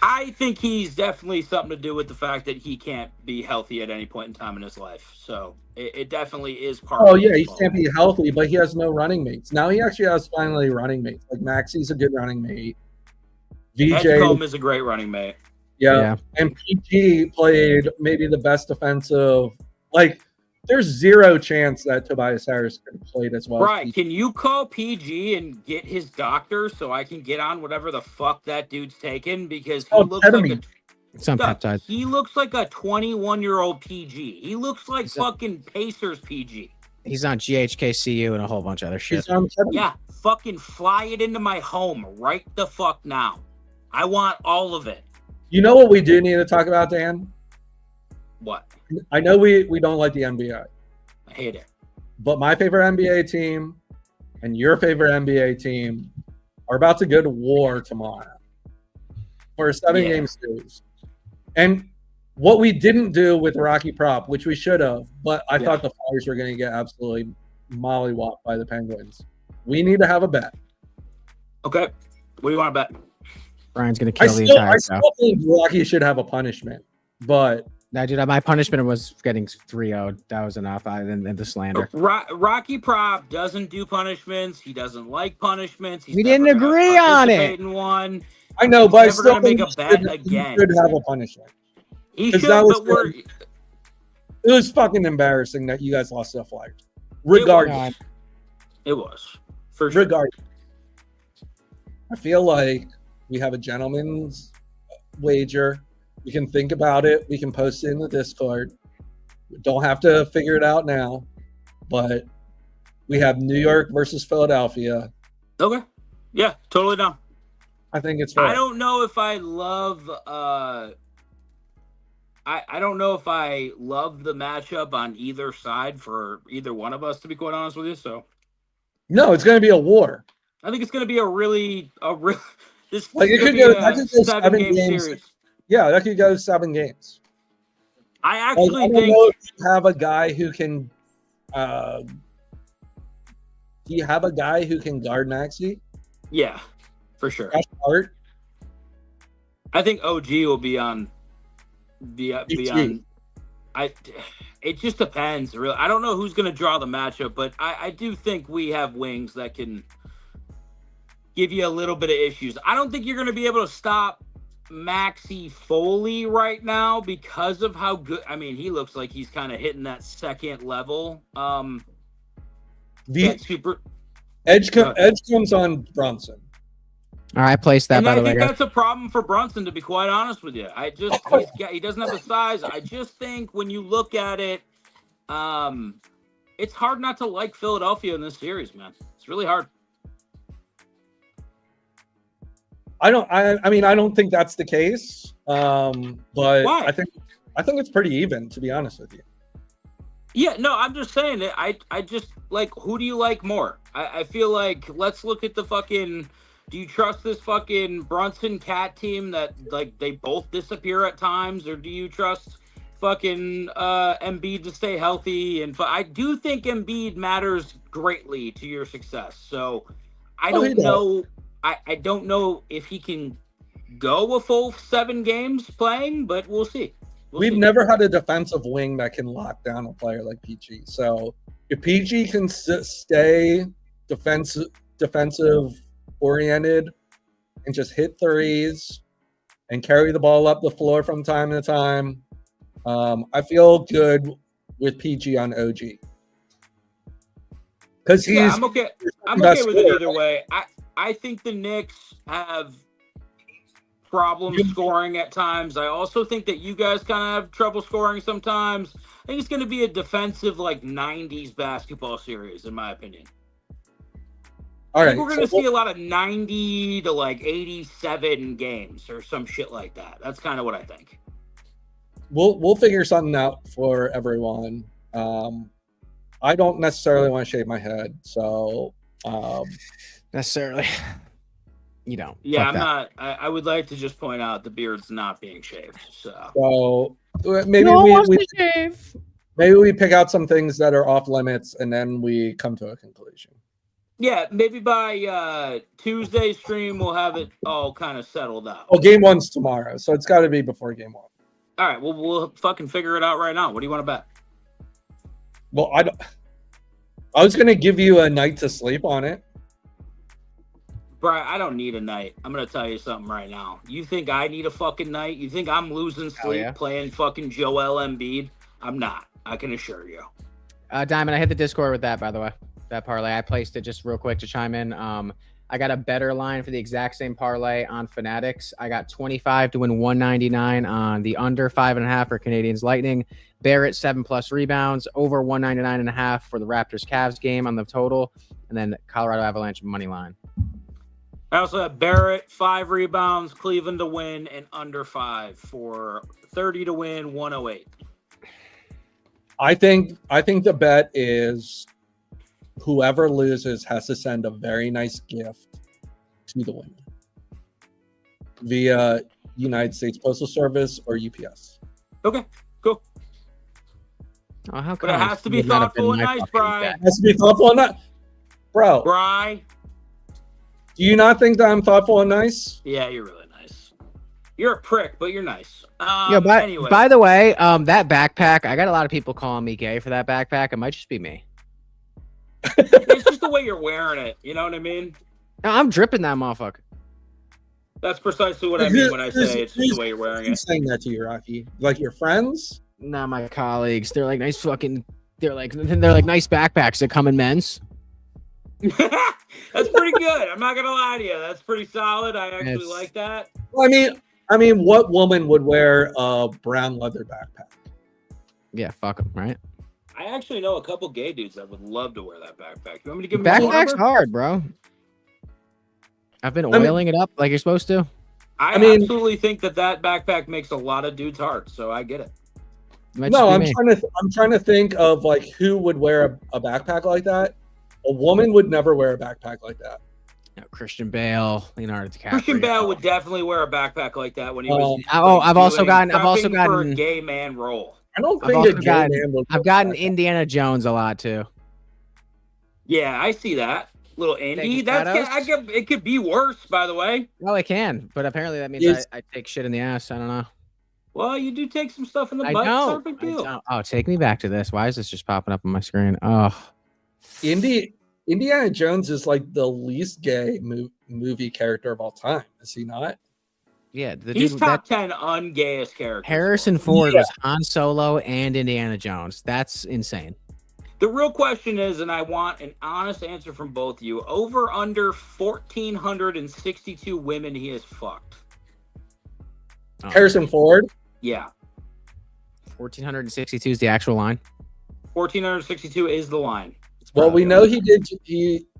I think he's definitely something to do with the fact that he can't be healthy at any point in time in his life. So it definitely is part. Oh yeah, he can't be healthy, but he has no running mates. Now he actually has finally running mates. Like Maxi's a good running mate. VJ Edgecombe is a great running mate. Yeah. And PG played maybe the best defensive. Like, there's zero chance that Tobias Harris could have played as well. Right. Can you call PG and get his doctor so I can get on whatever the fuck that dude's taking? Because he looks like some peptides. He looks like a 21-year-old PG. He looks like fucking Pacers PG. He's on GHKCU and a whole bunch of other shit. Yeah. Fucking fly it into my home right the fuck now. I want all of it. You know what we do need to talk about, Dan? What? I know we don't like the NBA. I hate it. But my favorite NBA team and your favorite NBA team are about to go to war tomorrow for a 7-game series. And what we didn't do with Rocky Prop, which we should have, but I thought the Flyers were going to get absolutely mollywopped by the Penguins. We need to have a bet. Okay. What do you want to bet? Brian's going to kill the entire I still think Rocky should have a punishment, but... No, dude, my punishment was getting 3-0'd. That was enough. And the slander. Rocky Prop doesn't do punishments. He doesn't like punishments. We didn't agree on it. In one. I know, but I still think make a bet again. He should have a punishment. He should, but it was fucking embarrassing that you guys lost to the Flyers. Regardless. It was. For sure. Regardless. I feel like we have a gentleman's wager. We can think about it. We can post it in the Discord. We don't have to figure it out now. But we have New York versus Philadelphia. Okay. Yeah, totally down. I think it's fair. I don't know if I love I don't know if I love the matchup on either side for either one of us, to be quite honest with you. So no, it's gonna be a war. I think it's gonna be a really this like it could go 7-game series. Yeah, that could go 7 games. I actually think know if you have a guy who can do you have a guy who can guard Maxey? Yeah, for sure. I think OG will be on it just depends, really. I don't know who's gonna draw the matchup, but I do think we have wings that can give you a little bit of issues. I don't think you're gonna be able to stop Maxey Foley right now because of how good. I mean, he looks like he's kind of hitting that second level. Edge comes on Brunson. All right, I placed that. And by the way, I way, think that's a problem for Brunson, to be quite honest with you. He doesn't have the size. I just think when you look at it, it's hard not to like Philadelphia in this series, man. It's really hard. I don't think that's the case. But why? I think it's pretty even, to be honest with you. Yeah, no, I'm just saying that I just like, who do you like more? I feel like, let's look at the fucking, do you trust this fucking Brunson Cat team that like they both disappear at times, or do you trust fucking Embiid to stay healthy? And I do think Embiid matters greatly to your success. So I don't know. I don't know if he can go a full 7 games playing, but we'll see. We've never had a defensive wing that can lock down a player like PG. So if PG can stay defensive oriented and just hit threes and carry the ball up the floor from time to time, I feel good with PG on OG. Because he's I'm okay. I'm okay with it either way. I think the Knicks have problems scoring at times. I also think that you guys kind of have trouble scoring sometimes. I think it's going to be a defensive, like 90s basketball series, in my opinion. All right. I think we're going to see a lot of 90 to like 87 games or some shit like that. That's kind of what I think. We'll figure something out for everyone. I don't necessarily want to shave my head, so Necessarily. You don't. Yeah, Fuck I'm that. not. I would like to just point out the beard's not being shaved. So maybe No one we wants to shave. maybe we pick out some things that are off limits, and then we come to a conclusion. Yeah, maybe by Tuesday's stream we'll have it all kind of settled out. Well, game one's tomorrow, so it's got to be before game one. All right, well we'll fucking figure it out right now. What do you want to bet? Well, I was gonna give you a night to sleep on it. Brian, I don't need a night. I'm gonna tell you something right now. You think I need a fucking night? You think I'm losing sleep playing fucking Joel Embiid? I'm not. I can assure you. Diamond, I hit the Discord with that, by the way. That parlay. I placed it just real quick to chime in. I got a better line for the exact same parlay on Fanatics. I got 25 to win 199 on the under 5.5 for Canadians Lightning. Barrett 7+ rebounds, over 199.5 for the Raptors Cavs game on the total, and then Colorado Avalanche money line. I also have Barrett 5 rebounds, Cleveland to win, and under 5 for 30 to win 108. I think the bet is whoever loses has to send a very nice gift to the winner via United States Postal Service or UPS. Okay, cool. Oh, how But it has to be thoughtful and nice, Brian. It has to be thoughtful and nice. Bro, Brian. do you not think that I'm thoughtful and nice? Yeah, you're really nice. You're a prick, but you're nice. Anyway. By the way, that backpack, I got a lot of people calling me gay for that backpack. It might just be me. It's just the way you're wearing it. You know what I mean? No, I'm dripping that motherfucker. That's precisely what I mean when I say it's just the way you're wearing it. Saying that to you, Rocky? Like your friends? Nah, my colleagues. They're like nice fucking. They're like nice backpacks that come in men's. That's pretty good. I'm not gonna lie to you. That's pretty solid. I actually like that. Well, I mean, what woman would wear a brown leather backpack? Yeah, fuck them, right? I actually know a couple gay dudes that would love to wear that backpack. You want me to give them backpack's hard, bro. I've been oiling it up like you're supposed to. I absolutely think that backpack makes a lot of dudes' hearts, so I get it. No, I'm trying to think of like who would wear a backpack like that. A woman would never wear a backpack like that. No, Christian Bale, Leonardo DiCaprio. Christian Bale would definitely wear a backpack like that when he was. I've also gotten for a gay man role. I don't think I've gotten Indiana Jones a lot too. Yeah, I see that. Little Indy. It could be worse, by the way. Well, it can, but apparently that means I take shit in the ass. I don't know. Well, you do take some stuff in the butt. It's not a big deal. Oh, take me back to this. Why is this just popping up on my screen? Oh, Indiana Jones is like the least gay movie character of all time. Is he not? Yeah, he's top 10 ungayest characters. Harrison Ford was Han Solo and Indiana Jones. That's insane. The real question is, and I want an honest answer from both of you, over under 1,462 women he has fucked. Harrison Ford? Yeah. 1,462 is the actual line. 1,462 is the line. Well, we know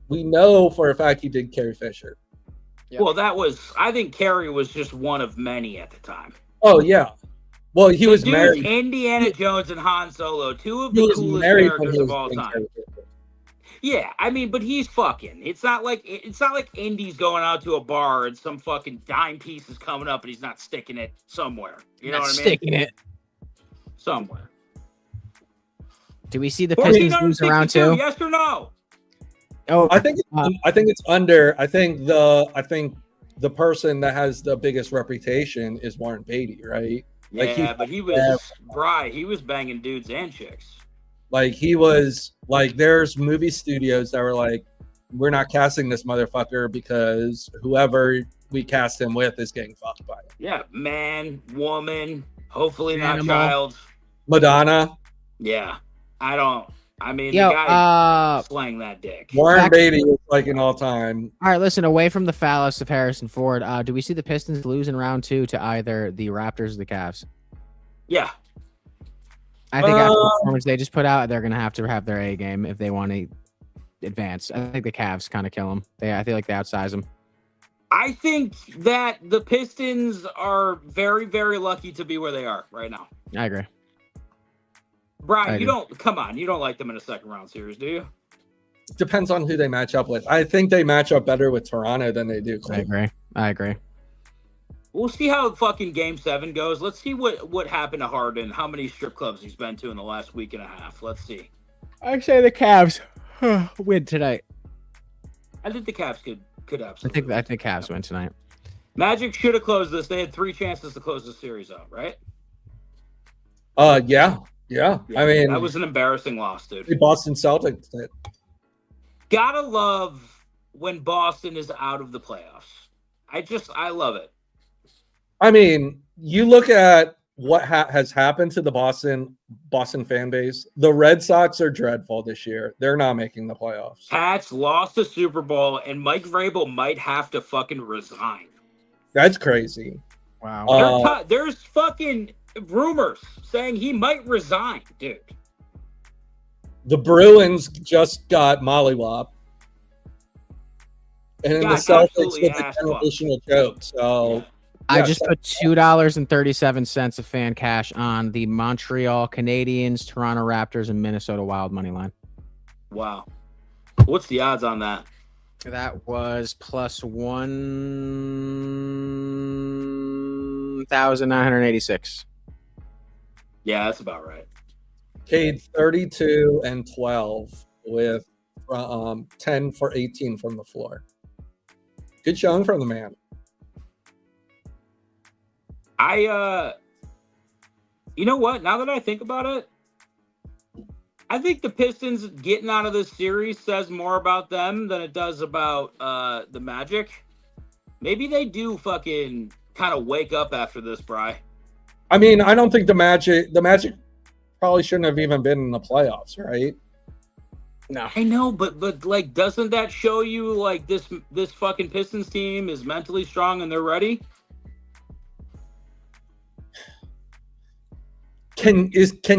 we know for a fact he did Carrie Fisher. Yep. Well, I think Carrie was just one of many at the time. Oh, yeah. Well, he was married. Indiana Jones and Han Solo, two of the coolest characters of all time. Yeah, I mean, but he's fucking. It's not like Indy's going out to a bar and some fucking dime piece is coming up and he's not sticking it somewhere. You know what I mean? Sticking it somewhere. Do we see the Pistons lose around too? Yes or no? Oh, I think it's under. I think the person that has the biggest reputation is Warren Beatty, right? Yeah, but he was banging dudes and chicks. Like he was like, there's movie studios that were like, we're not casting this motherfucker because whoever we cast him with is getting fucked by it. Yeah, man, woman, hopefully not child. Madonna. Yeah. I mean, Yo, the guy slaying that dick. Warren Beatty is like an all-time. All right, listen, away from the phallus of Harrison Ford, do we see the Pistons lose in round 2 to either the Raptors or the Cavs? Yeah. I think after the performance they just put out, they're going to have their A game if they want to advance. I think the Cavs kind of kill them. I feel like they outsize them. I think that the Pistons are very, very lucky to be where they are right now. I agree. Brian, you don't like them in a second round series, do you? Depends on who they match up with. I think they match up better with Toronto than they do Cleveland. I agree. We'll see how fucking Game 7 goes. Let's see what happened to Harden, how many strip clubs he's been to in the last week and a half. Let's see. I say the Cavs win tonight. I think the Cavs could absolutely. I think Cavs win tonight. Magic should have closed this. They had 3 chances to close the series out, right? Yeah. I mean, that was an embarrassing loss, dude. The Boston Celtics did. Gotta love when Boston is out of the playoffs. I love it. I mean, you look at what has happened to the Boston fan base. The Red Sox are dreadful this year. They're not making the playoffs. Pats lost the Super Bowl, and Mike Vrabel might have to fucking resign. That's crazy. Wow. There's fucking rumors saying he might resign, dude. The Bruins just got mollywopped. And then the Celtics with a generational joke. So yeah. I just put $2.37 of fan cash on the Montreal Canadiens, Toronto Raptors, and Minnesota Wild money line. Wow. What's the odds on that? That was plus 1,986. Yeah, that's about right. Cade 32-12 with 10 for 18 from the floor. Good showing from the man. You know what? Now that I think about it, I think the Pistons getting out of this series says more about them than it does about the Magic. Maybe they do fucking kind of wake up after this, Bri. I mean, I don't think the Magic probably shouldn't have even been in the playoffs, right? No. I know, but like, doesn't that show you like this fucking Pistons team is mentally strong and they're ready? Can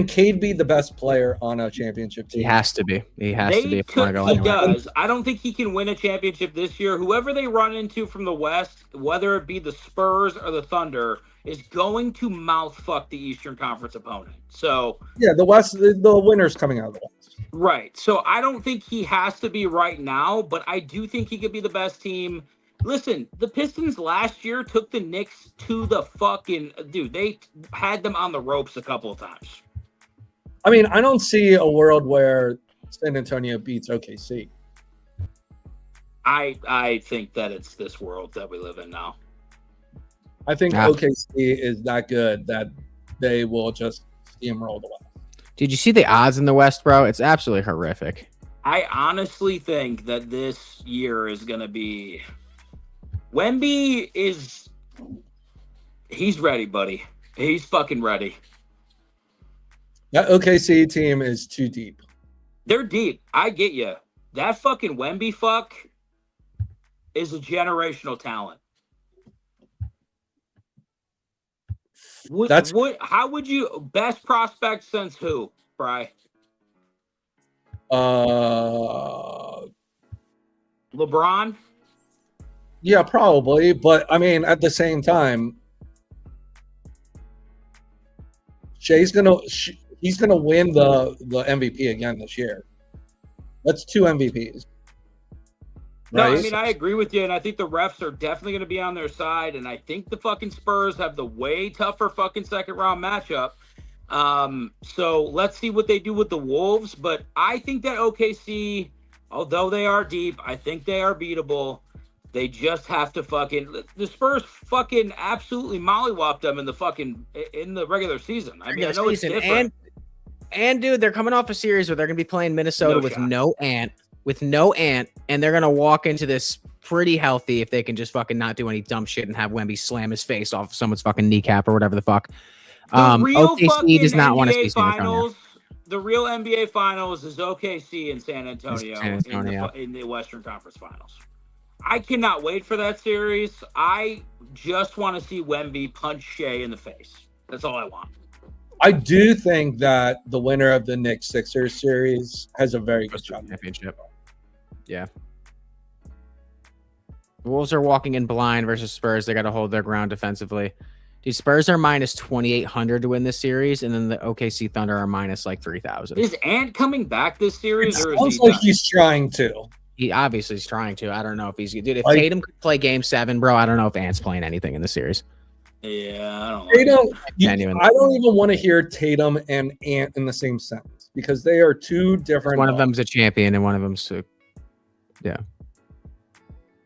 Cade be the best player on a championship team? He has to be. He does. I don't think he can win a championship this year. Whoever they run into from the West, whether it be the Spurs or the Thunder, is going to mouth fuck the Eastern Conference opponent. So yeah, the West, the winner's coming out of the West. Right. So I don't think he has to be right now, but I do think he could be the best team. Listen, the Pistons last year took the Knicks to the fucking dude. They had them on the ropes a couple of times. I mean, I don't see a world where San Antonio beats OKC. I think that it's this world that we live in now. I think OKC is that good that they will just steamroll the West. Did you see the odds in the West, bro? It's absolutely horrific. I honestly think that this year is going to be... Wemby he's ready, buddy. He's fucking ready. That OKC team is too deep. They're deep. I get you. That fucking Wemby fuck is a generational talent. How would you best prospect since who, Bri? LeBron? Yeah, probably, but I mean, at the same time, he's gonna win the MVP again this year. That's 2 MVPs. No, right? I mean, I agree with you, and I think the refs are definitely going to be on their side, and I think the fucking Spurs have the way tougher fucking second-round matchup. So let's see what they do with the Wolves, but I think that OKC, although they are deep, I think they are beatable. They just have to the Spurs fucking absolutely mollywopped them in the regular season. I mean, I know it's different. And dude, they're coming off a series where they're going to be playing Minnesota with no Ant, and they're going to walk into this pretty healthy if they can just fucking not do any dumb shit and have Wemby slam his face off someone's fucking kneecap or whatever the fuck. OKC does not want to see San Antonio. Finals. The real NBA Finals is OKC and San Antonio, in the Western Conference Finals. I cannot wait for that series. I just want to see Wemby punch Shea in the face. That's all I want. I do think that the winner of the Knicks-Sixers series has a very good shot. Championship. Yeah. Wolves are walking in blind versus Spurs. They got to hold their ground defensively. Dude, Spurs are minus 2,800 to win this series, and then the OKC Thunder are minus like 3,000. Is Ant coming back this series? It sounds like he's trying to. He obviously is trying to. I don't know if he's dude. If Tatum could play Game 7, bro, I don't know if Ant's playing anything in the series. Yeah, I don't know. I don't even want to hear Tatum and Ant in the same sentence because they are two different. One of them's a champion, and one of them's yeah.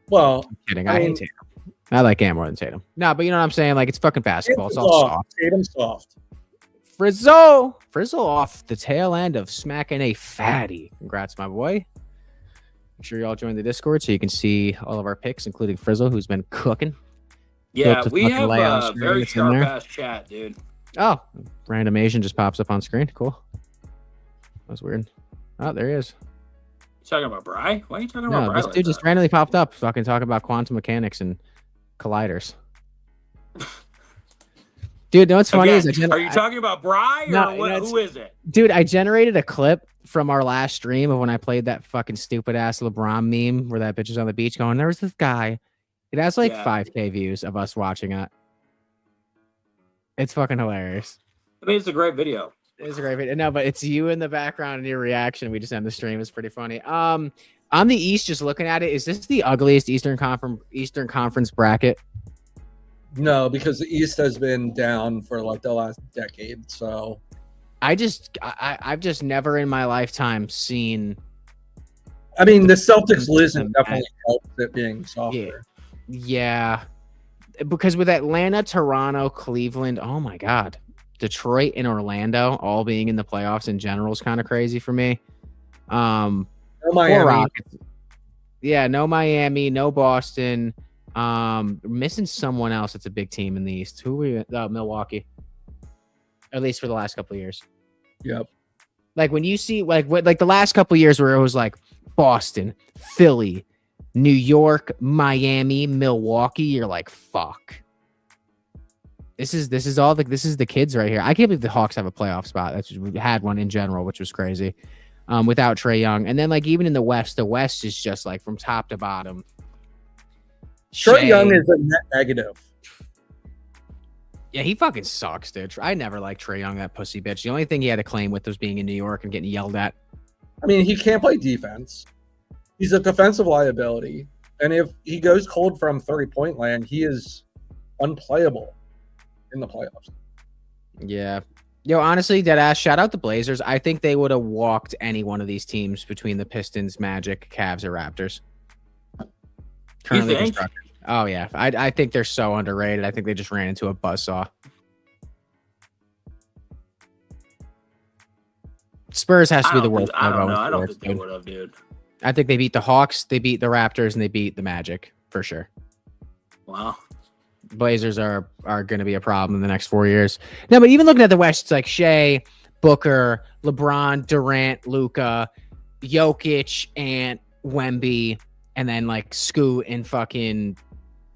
Well, I'm kidding. I hate Tatum. I like Ant more than Tatum. No, but you know what I'm saying? Like, it's fucking basketball. It's all soft. Tatum's soft. Frizzle off the tail end of smacking a fatty. Congrats, my boy. Make sure you all join the Discord so you can see all of our picks, including Frizzle, who's been cooking. Yeah, we have a very sharp-ass chat, dude. Oh, random Asian just pops up on screen. Cool. That's weird. Oh, there he is. You talking about Bry? Why are you talking about Bry? This dude just randomly popped up, fucking talking about quantum mechanics and colliders. Dude, know what's funny is are you talking about Bry or who is it? Dude, I generated a clip from our last stream of when I played that fucking stupid ass LeBron meme where that bitch is on the beach going, there was this guy. It has like 5K views of us watching it. It's fucking hilarious. I mean, it's a great video. It's a great video. No, but it's you in the background and your reaction. We just end the stream. It's pretty funny. On the East, just looking at it, is this the ugliest Eastern Conference bracket? No, because the East has been down for like the last decade. So I've just never in my lifetime seen. I mean, the Celtics losing definitely helps it being softer. Yeah. Because with Atlanta, Toronto, Cleveland, oh my God, Detroit and Orlando all being in the playoffs in general is kind of crazy for me. No Miami. Yeah, no Miami, no Boston. Missing someone else that's a big team in the East. Who we Milwaukee. At least for the last couple of years. Yep. Like when you see like the last couple of years where it was like Boston, Philly, New York, Miami, Milwaukee, you're like, fuck. This is the kids right here. I can't believe the Hawks have a playoff spot. We had one in general, which was crazy. Without Trae Young. And then like even in the West is just like from top to bottom. Trae Young is a net negative. Yeah, he fucking sucks, dude. I never liked Trae Young, that pussy bitch. The only thing he had to claim with was being in New York and getting yelled at. I mean, he can't play defense. He's a defensive liability. And if he goes cold from 30-point land, he is unplayable in the playoffs. Yeah. Yo, honestly, deadass, shout out the Blazers. I think they would have walked any one of these teams between the Pistons, Magic, Cavs, or Raptors. Currently constructed. Oh, yeah. I think they're so underrated. I think they just ran into a buzzsaw. Spurs has to be the worst. I don't know. I don't think they would have, dude. I think they beat the Hawks, they beat the Raptors, and they beat the Magic for sure. Wow. Blazers are going to be a problem in the next 4 years. No, but even looking at the West, it's like Shea, Booker, LeBron, Durant, Luka, Jokic, and Wemby, and then like Scoot and fucking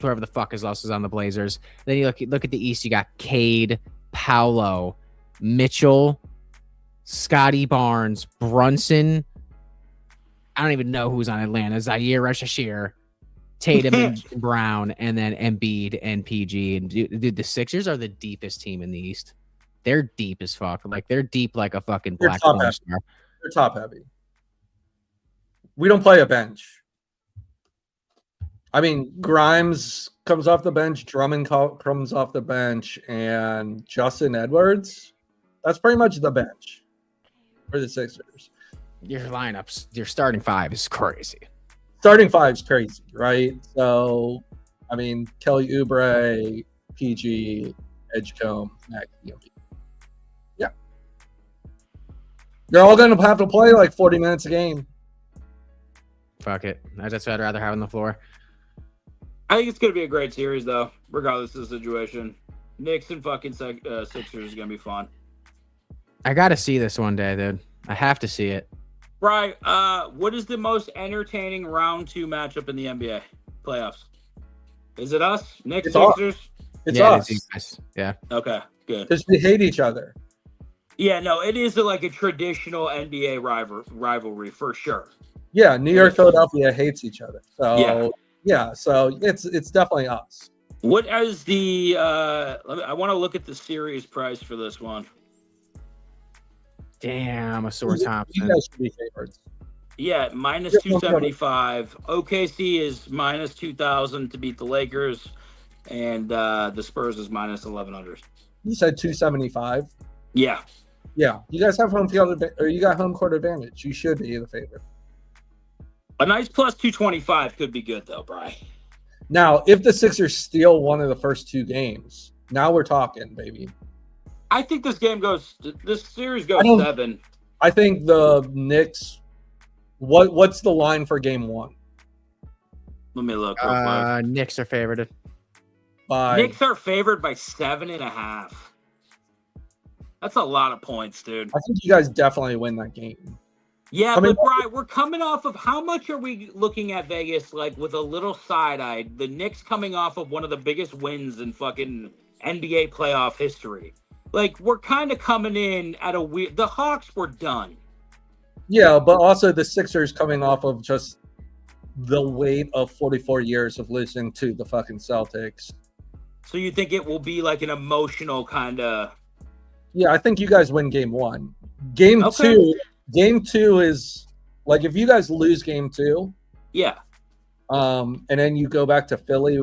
whoever the fuck is on the Blazers. Then you look at the East, you got Cade, Paolo, Mitchell, Scotty Barnes, Brunson. I don't even know who's on Atlanta. Zaire Rashashir, Tatum and Brown, and then Embiid and PG. And dude, the Sixers are the deepest team in the East. They're deep as fuck. Like they're deep like a fucking black star. They're top heavy. We don't play a bench. I mean, Grimes comes off the bench, Drummond comes off the bench, and Justin Edwards. That's pretty much the bench for the Sixers. Your lineups, your starting five is crazy. Starting five is crazy, right? So, I mean, Kelly Oubre, PG, Edgecombe, Maxey. Yeah. They're all going to have to play like 40 minutes a game. Fuck it. That's what I'd rather have on the floor. I think it's going to be a great series, though, regardless of the situation. Knicks and fucking Sixers is gonna be fun. I got to see this one day, dude. I have to see it. Right. What is the most entertaining round 2 matchup in the NBA playoffs? Is it us? Knicks, It's us. Sixers? It's yeah, us. it's you guys. Yeah. Okay, good. Because we hate each other. Yeah, no, it is like a traditional NBA rivalry for sure. Yeah, New York, Philadelphia hates each other. So Yeah. so it's definitely us. What is the I want to look at the series price for this one. Damn, a sore You Thompson. guys should be favorites. Yeah, minus 275. OKC is minus 2,000 to beat the Lakers, and the Spurs is minus 1,100. You said 275. Yeah. Yeah, you guys have home field or you got home court advantage. You should be the favorite. A nice plus 225 could be good, though, Bri. Now, if the Sixers steal one of the first 2 games, now we're talking, baby. I think this series I goes don't- 7. I think the Knicks. What's the line for game 1? Let me look real quick. Knicks are favored. By Knicks are favored by 7.5. That's a lot of points, dude. I think you guys definitely win that game. Yeah, I mean- but Bri, we're coming off of how much are we looking at Vegas like with a little side-eye? The Knicks coming off of one of the biggest wins in fucking NBA playoff history. Like, we're kind of coming in at a weird... The Hawks were done. Yeah, but also the Sixers coming off of just the weight of 44 years of losing to the fucking Celtics. So you think it will be like an emotional kind of... Yeah, I think you guys win game 1. Game Okay. 2 is like if you guys lose game 2, Yeah. and then you go back to Philly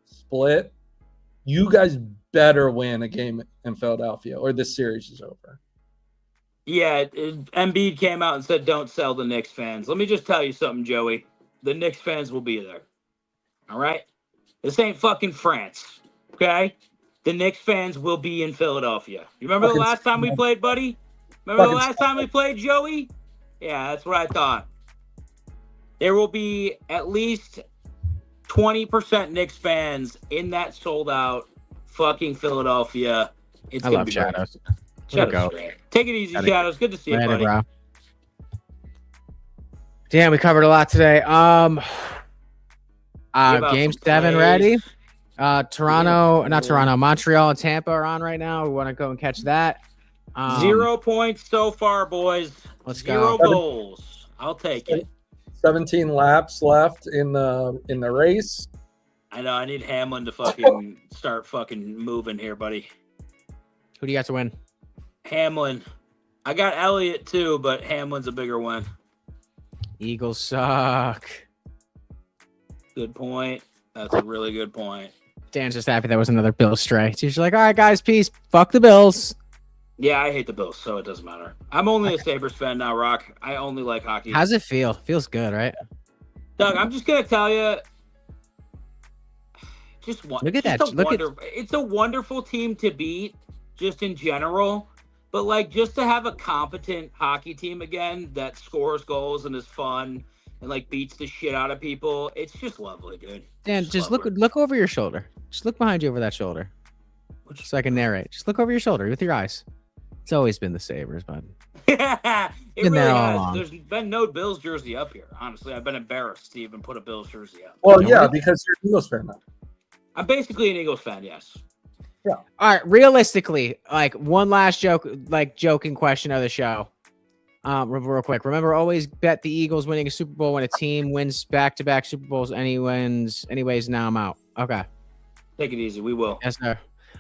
split, you guys better win a game in Philadelphia or this series is over. Yeah, Embiid came out and said, don't sell the Knicks fans. Let me just tell you something, Joey. The Knicks fans will be there. All right? This ain't fucking France, okay? The Knicks fans will be in Philadelphia. You remember the Fucking last time we played, buddy? Remember the Fucking last time we played, Joey? Yeah, that's what I thought. There will be at least 20% Knicks fans in that sold-out fucking Philadelphia. It's I gonna love be great. Shadows. Shadows, Go. great. Take it easy, Gotta- Shadows. Good to see you, Later, buddy. bro. Damn, we covered a lot today. about Game some 7 plays. ready. Toronto, Yeah. not Toronto, Montreal and Tampa are on right now. We want to go and catch that. 0 points so far, boys. Let's 0 go. goals. I'll take it. 17 laps left in the race. I know. I need Hamlin to fucking start fucking moving here, buddy. Who do you got to win? Hamlin. I got Elliott too, but Hamlin's a bigger win. Eagles suck. Good point. That's a really good point. Dan's just happy that was another Bill stray. He's like, all right, guys, peace. Fuck the Bills. Yeah, I hate the Bills, so it doesn't matter. I'm only a Sabres fan now, Rock. I only like hockey. How's it feel? Feels good, right? Doug, I'm just gonna tell you. Look at that. It's a wonderful team to beat, just in general. But like, just to have a competent hockey team again that scores goals and is fun and like beats the shit out of people, it's just lovely, dude. Dan, It's just lovely. look over your shoulder. Just look behind you over that shoulder. So I can narrate. Just look over your shoulder with your eyes. It's always been the Sabres, bud. it Been really there all has. along. There's been no Bills jersey up here. Honestly, I've been embarrassed to even put a Bills jersey up. Well, yeah, because you're an Eagles fan now. I'm basically an Eagles fan, yes. All right, realistically, like one last joking question of the show. Real quick. Remember, always bet the Eagles winning a Super Bowl when a team wins back-to-back Super Bowls. Anyways, now I'm out. Okay. Take it easy. We will. Yes, sir.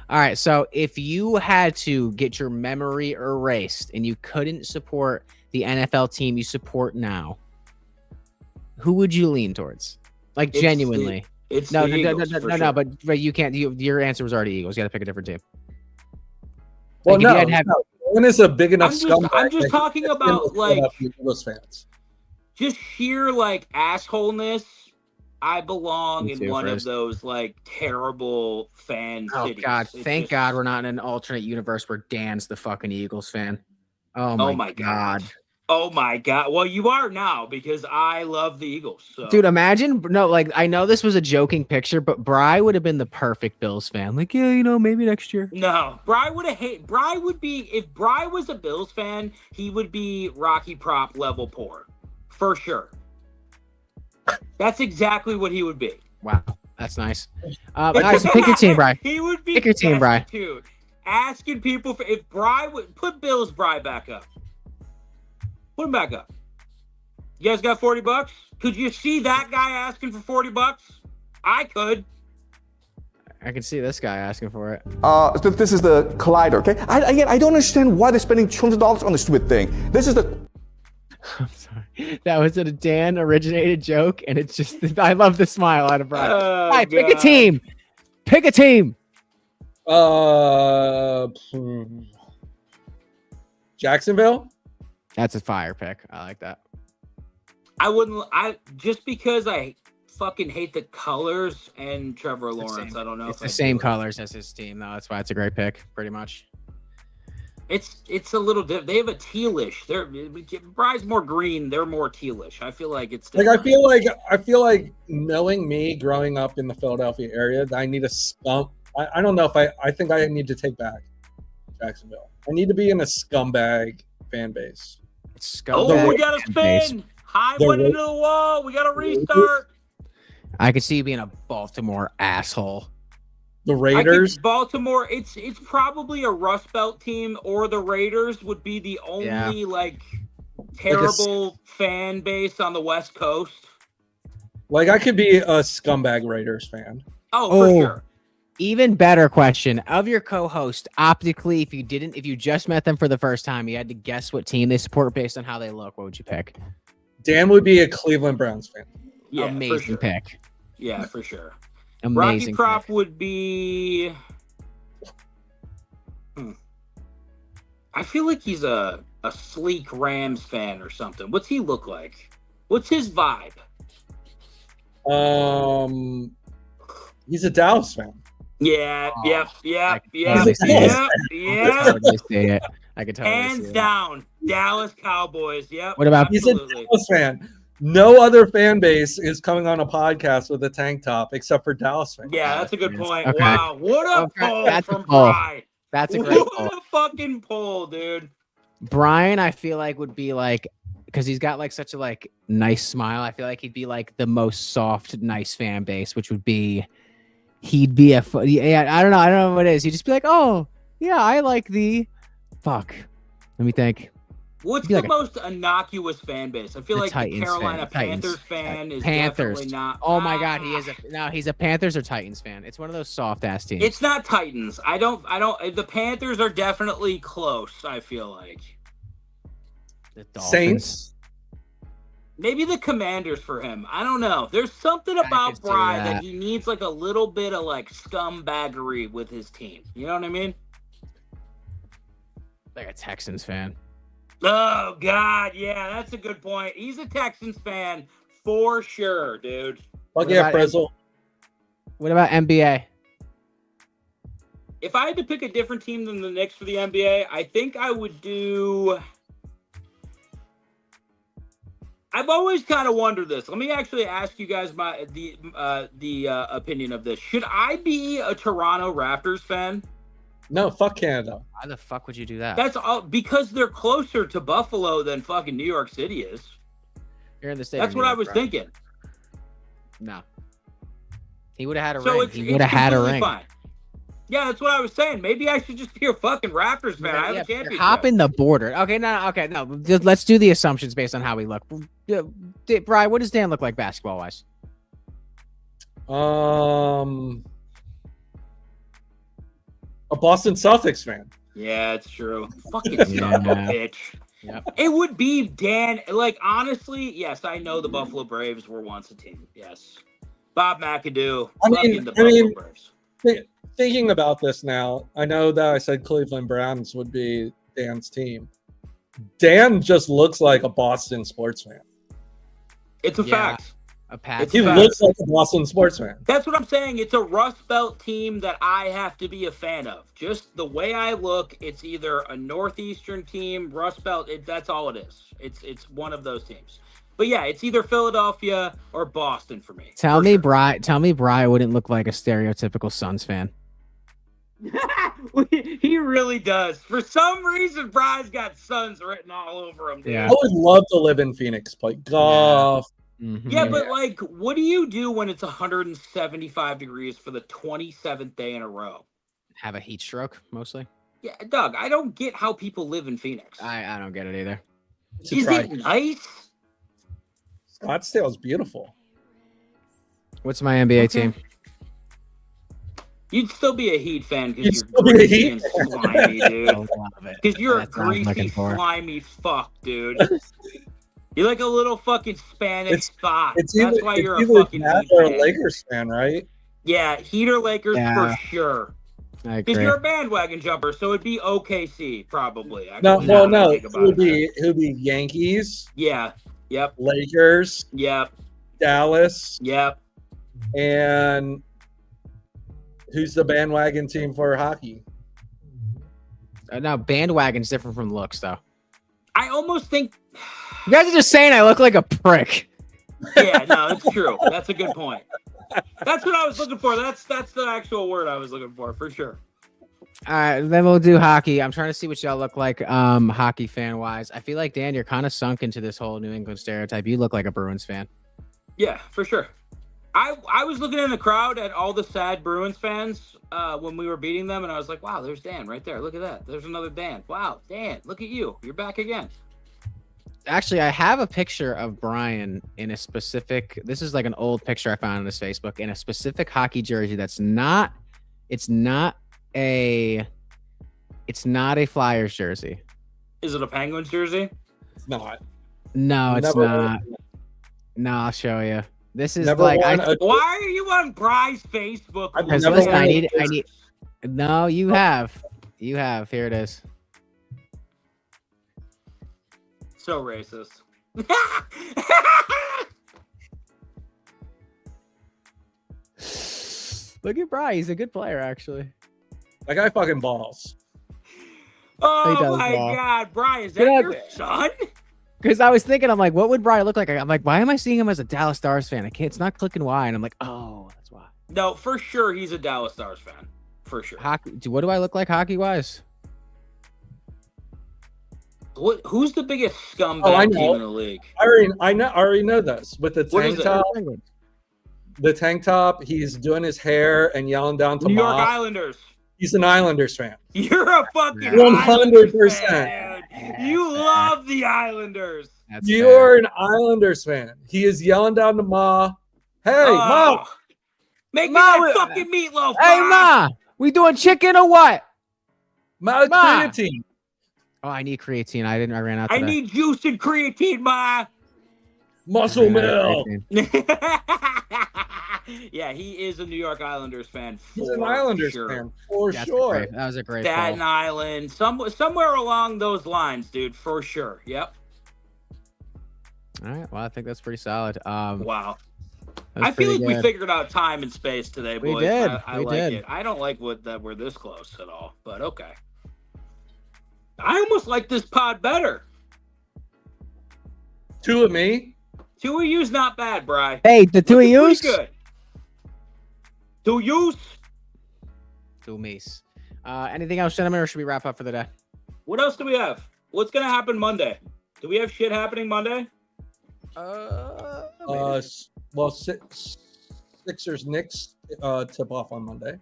All right. So if you had to get your memory erased and you couldn't support the NFL team you support now, who would you lean towards? Like It's genuinely. It's No, the Eagles, for no, sure. but you can't. Your answer was already Eagles. You got to pick a different team. Well, Like, if you no, had to have- no. One is a big enough I'm scumbag. just that talking he about, can like- up the Eagles fans. Just sheer like assholeness. I belong Me in too, one of Frizz. those like terrible fan Oh cities. God! It's Thank just- God we're not in an alternate universe where Dan's the fucking Eagles fan. Oh Oh my God! Oh my God. Well, you are now because I love the Eagles. So. Dude, imagine I know this was a joking picture, but Bry would have been the perfect Bills fan. Like, yeah, maybe next year. No, Bry would be if Bry was a Bills fan, he would be Rocky Prop level poor. For sure. That's exactly what he would be. Wow. That's nice. Nice. Pick your team, Bry. He would be pick your team, Bry. Asking people if Bry would put Bills Bry back up. Put him back up. You guys got $40? Could you see that guy asking for $40? I could. I can see this guy asking for it. This is the Collider, okay? I don't understand why they're spending $200 on this stupid thing. This is the... I'm sorry. That was a Dan originated joke, and it's just, I love the smile out of Brian. All right, pick a team. Pick a team. Jacksonville? That's a fire pick. I like that. Just because I fucking hate the colors and Trevor Lawrence. I don't know. It's the same colors as his team, though. That's why it's a great pick, pretty much. It's a little different. They have a tealish. Bry's more green. They're more tealish. I feel like it's different. I feel like knowing me growing up in the Philadelphia area, that I need a scum. I don't know if I think I need to take back Jacksonville. I need to be in a scumbag fan base. Oh, we got to spin. High went into the wall. We got to restart. I could see you being a Baltimore asshole. The Raiders. Baltimore. It's probably a Rust Belt team, or the Raiders would be the only terrible fan base on the West Coast. Like I could be a scumbag Raiders fan. Oh, for sure. Even better question of your co-host. Optically, if you just met them for the first time, you had to guess what team they support based on how they look. What would you pick? Dan would be a Cleveland Browns fan. Yeah, amazing pick. Yeah, for sure. Amazing. Rocky Prop would be. I feel like he's a sleek Rams fan or something. What's he look like? What's his vibe? He's a Dallas fan. Yeah, yep. I can totally see it. Hands down, Dallas Cowboys. Yep. What about he's a Dallas fan? No other fan base is coming on a podcast with a tank top except for Dallas fans. Yeah, that's a good point. Okay. Wow, what a poll from Brian. That's a great poll. What a fucking poll, dude. Brian, I feel like would be like, because he's got like such a nice smile. I feel like he'd be like the most soft, nice fan base, which would be, I don't know what it is. He'd just be like, oh yeah, I like the fuck. Let me think. What's the most innocuous fan base? I feel like the Carolina Panthers fan is definitely not. Oh my God, he's a Panthers or Titans fan. It's one of those soft ass teams. It's not Titans. I don't. The Panthers are definitely close. I feel like the Dolphins. Saints. Maybe the Commanders for him. I don't know. There's something about Bry that he needs a little bit of scumbaggery with his team. You know what I mean? Like a Texans fan. Oh, God. Yeah, that's a good point. He's a Texans fan for sure, dude. Fuck yeah, Frizzle. What about NBA? If I had to pick a different team than the Knicks for the NBA, I think I would do... I've always kind of wondered this. Let me actually ask you guys the opinion of this. Should I be a Toronto Raptors fan? No, fuck Canada. Why the fuck would you do that? That's all because they're closer to Buffalo than fucking New York City is. You're in the state. That's what I was thinking. No. He would have had a ring. He would have had a ring. Fine. Yeah, that's what I was saying. Maybe I should just be a fucking Raptors fan. I have a championship. Hop in the border. Okay, no. Let's do the assumptions based on how we look. Brian, what does Dan look like basketball-wise? A Boston Celtics fan. Yeah, it's true. Fucking son of a bitch. Yep. It would be Dan. Honestly, yes, I know the Buffalo Braves were once a team. Yes. Bob McAdoo. Braves. Thinking about this now, I know that I said Cleveland Browns would be Dan's team. Dan just looks like a Boston sports fan. It's a fact. A Pats He fan. looks like a Boston sports fan. That's what I'm saying. It's a Rust Belt team that I have to be a fan of. Just the way I look, it's either a Northeastern team, Rust Belt. That's all it is. It's one of those teams. But yeah, it's either Philadelphia or Boston for me. Tell me Bry wouldn't look like a stereotypical Suns fan. He really does. For some reason, Bry's got Suns written all over him, dude. Yeah. I would love to live in Phoenix, play golf. Mhm. Yeah, but like, what do you do when it's 175 degrees for the 27th day in a row? Have a heat stroke mostly. Yeah, Doug, I don't get how people live in Phoenix. I don't get it either. Is it nice? Scottsdale's beautiful. What's my NBA team? You'd still be a Heat fan You'd because still you're be a greasy Heat and slimy, dude. A lot of it. Because you're That's a what I'm looking greasy, for. slimy fuck, dude. You're like a little fucking Spanish It's- spot. It's That's either, why it's you're a either fucking that Heat or a fan. Lakers fan, right? Yeah, Heat or Lakers Yeah. for sure. I Because agree. you're a bandwagon jumper, so it'd be OKC probably. No, actually, well, now that I no. think It about would be Yankees, Yeah. Yep. Lakers, Yep. Dallas, Yep. and who's the bandwagon team for hockey? No, bandwagon's different from looks, though. I almost think. You guys are just saying I look like a prick. Yeah, no, it's true. That's a good point. That's what I was looking for. That's the actual word I was looking for sure. All right, then we'll do hockey. I'm trying to see what y'all look like hockey fan wise. I feel like, Dan, you're kind of sunk into this whole New England stereotype. You look like a Bruins fan. Yeah, for sure. I was looking in the crowd at all the sad Bruins fans when we were beating them, and I was like, wow, there's Dan right there. Look at that. There's another Dan. Wow, Dan, look at you. You're back again. Actually, I have a picture of Brian in a specific. This is like an old picture I found on his Facebook in a specific hockey jersey. It's not a Flyers jersey. Is it a Penguins jersey? It's not. No, it's Never not. No, I'll show you. This is Never like won I. Why are you on Bry's Facebook? I've Because never listen, won I a need. jersey. No, you have. You have. Here it is. So racist. Look at Brian. He's a good player, actually. That guy fucking balls. Oh does my ball. God, Brian, is that Get out your there. son? Because I was thinking, I'm like, what would Brian look like? I'm like, why am I seeing him as a Dallas Stars fan? It's not clicking why. And I'm like, oh, that's why. No, for sure he's a Dallas Stars fan. For sure. Hockey. What do I look like hockey wise? Who's the biggest I scumbag know. team in the league? I already know this. With the What is tank top, he's doing his hair and yelling down to New York Ma. Islanders. He's an Islanders fan. You're a fucking 100%. fan, dude. You love the Islanders. That's You're an Islanders fan. He is yelling down to Ma. Hey, Ma. Oh. Make Ma, me that fucking meatloaf. Hey, Ma. Ma, we doing chicken or what? Ma, Ma. creatine. Oh, I need creatine. I ran out. I today. need juice and creatine, Ma. Muscle I ran out of Mill. creatine. Yeah, he is a New York Islanders fan. He's an for Islanders sure. fan for That's sure. great. That was a great Staten call. Island, somewhere along those lines, dude, for sure. Yep. All right. Well, I think that's pretty solid. Wow. That's I feel pretty like we good. figured out time and space today, We boys. did. I We like did. it. I don't like that we're this close at all, but okay. I almost like this pod better. Two of me. Two of you's not bad, Bri. Hey, the two of Pretty yous. good. Two yous. Two me's. Anything else, gentlemen, or should we wrap up for the day? What else do we have? What's gonna happen Monday? Do we have shit happening Monday? Well, Sixers Knicks tip off on Monday.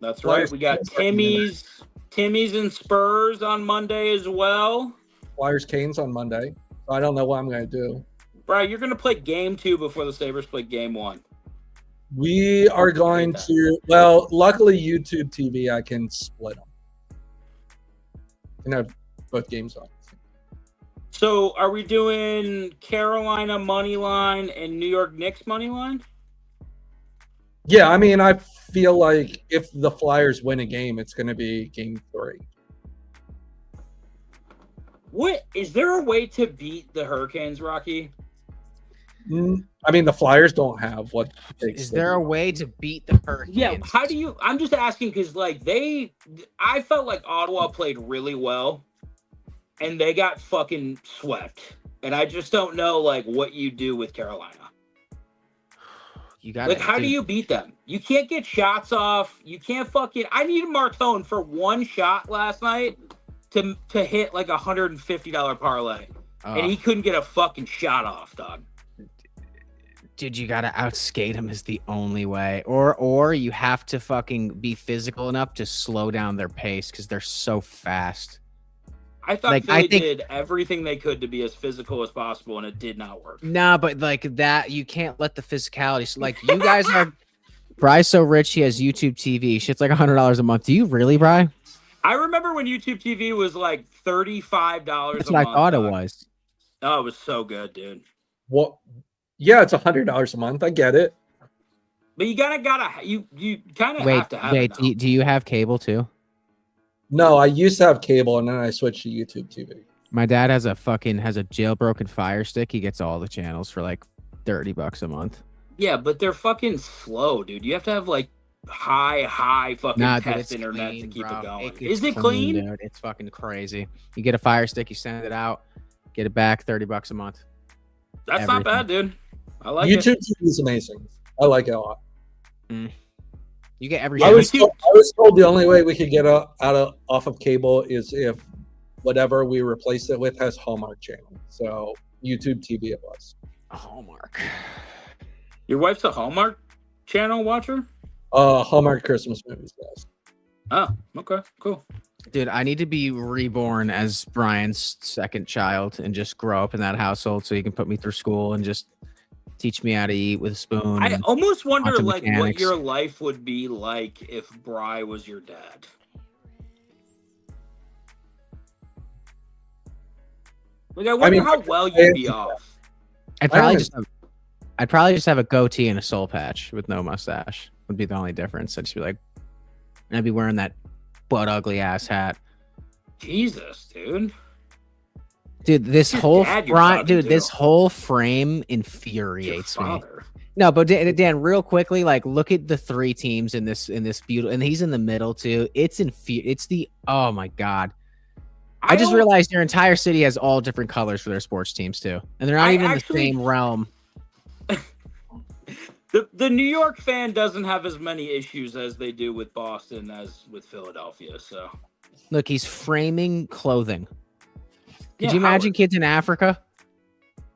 That's right. We got Timmy's and Spurs on Monday as well. Flyers Canes on Monday. I don't know what I'm going to do. Brian, you're gonna play game 2 before the Sabres play game 1. We are going to, well, luckily YouTube TV, I can split them. I can have both games on. So are we doing Carolina money line and New York Knicks money line? Yeah, I mean, I feel like if the Flyers win a game, it's going to be game 3. What is there a way to beat the Hurricanes, Rocky? I mean, the Flyers don't have what it takes. Is there a way to beat the Hurricanes? Yeah, how do you? I'm just asking because I felt like Ottawa played really well, and they got fucking swept, and I just don't know what you do with Carolina. You got how do you beat them? You can't get shots off. You can't fucking. I needed Martone for one shot last night to hit like $150 parlay, and he couldn't get a fucking shot off, dog. Dude, you gotta outskate him is the only way, or you have to fucking be physical enough to slow down their pace because they're so fast. I thought Philly did everything they could to be as physical as possible, and it did not work. Nah, but that you can't let the physicality. So, you guys are. Bry's so rich he has YouTube TV. Shit's like $100 a month. Do you really, Bry? I remember when YouTube TV was like $35 That's a what month. I thought it was. Oh, it was so good, dude. Well, yeah, it's $100 a month. I get it. But you kind of have to have wait. it now. Do you have cable too? No, I used to have cable, and then I switched to YouTube TV. My dad has a jailbroken Fire Stick. He gets all the channels for like $30 a month. Yeah, but they're fucking slow, dude. You have to have high fucking test internet clean, to keep it going. Is it clean? Dude. It's fucking crazy. You get a Fire Stick, you send it out, get it back, $30 a month. That's not bad, dude. I like YouTube TV is amazing. I like it a lot. You get every. I was told the only way we could get off of cable is if whatever we replace it with has Hallmark channel. So YouTube TV it was. Hallmark. Your wife's a Hallmark channel watcher? Hallmark Christmas movies, yes. Oh, okay, cool. Dude, I need to be reborn as Brian's second child and just grow up in that household so he can put me through school and just teach me how to eat with a spoon. I almost wonder what your life would be like if Bri was your dad. I wonder how well you'd be off. I'd probably just have a goatee and a soul patch with no mustache. Would be the only difference. I'd just be like, and I'd be wearing that butt ugly ass hat. Jesus, dude. Dude, this whole frame infuriates me. No, but Dan, real quickly, look at the three teams in this beautiful, and he's in the middle too. Oh my god. I just realized your entire city has all different colors for their sports teams too, and they're not even in the same realm. The New York fan doesn't have as many issues as they do with Boston as with Philadelphia. So, look, he's framing clothing. Could you imagine kids in Africa?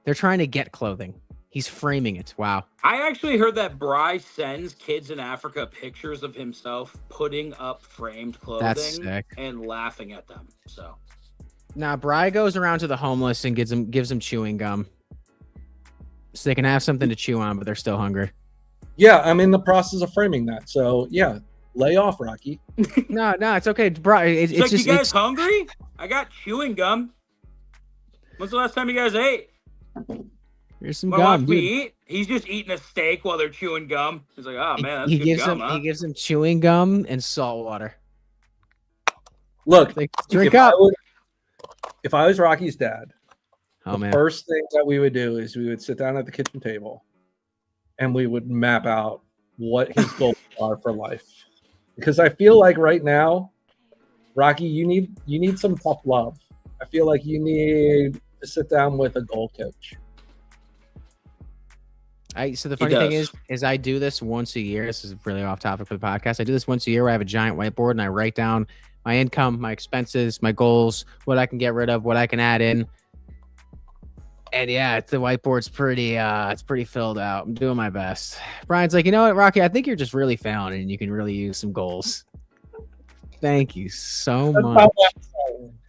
They're trying to get clothing. He's framing it. Wow. I actually heard that Bri sends kids in Africa pictures of himself putting up framed clothing. That's sick. And laughing at them. So. Now, Bri goes around to the homeless and gives them chewing gum. So they can have something to chew on, but they're still hungry. Yeah, I'm in the process of framing that. So, yeah, lay off, Rocky. No, it's okay. Bri, it's just, you guys hungry? I got chewing gum. When's the last time you guys ate? Here's some gum, dude. Eat? He's just eating a steak while they're chewing gum. He's like, oh, man, that's he good gives gum, He gives them chewing gum and salt water. Look, drink up. If I was Rocky's dad, the first thing that we would do is we would sit down at the kitchen table and we would map out what his goals are for life. Because I feel like right now, Rocky, you need some tough love. I feel like you need to sit down with a goal coach. So the funny thing is I do this once a year. This is really off topic for the podcast. I do this once a year where I have a giant whiteboard and I write down my income, my expenses, my goals, what I can get rid of, what I can add in. And yeah, the whiteboard's pretty filled out. I'm doing my best. Brian's like, you know what, Rocky, I think you're just really failing and you can really use some goals. Thank you so much.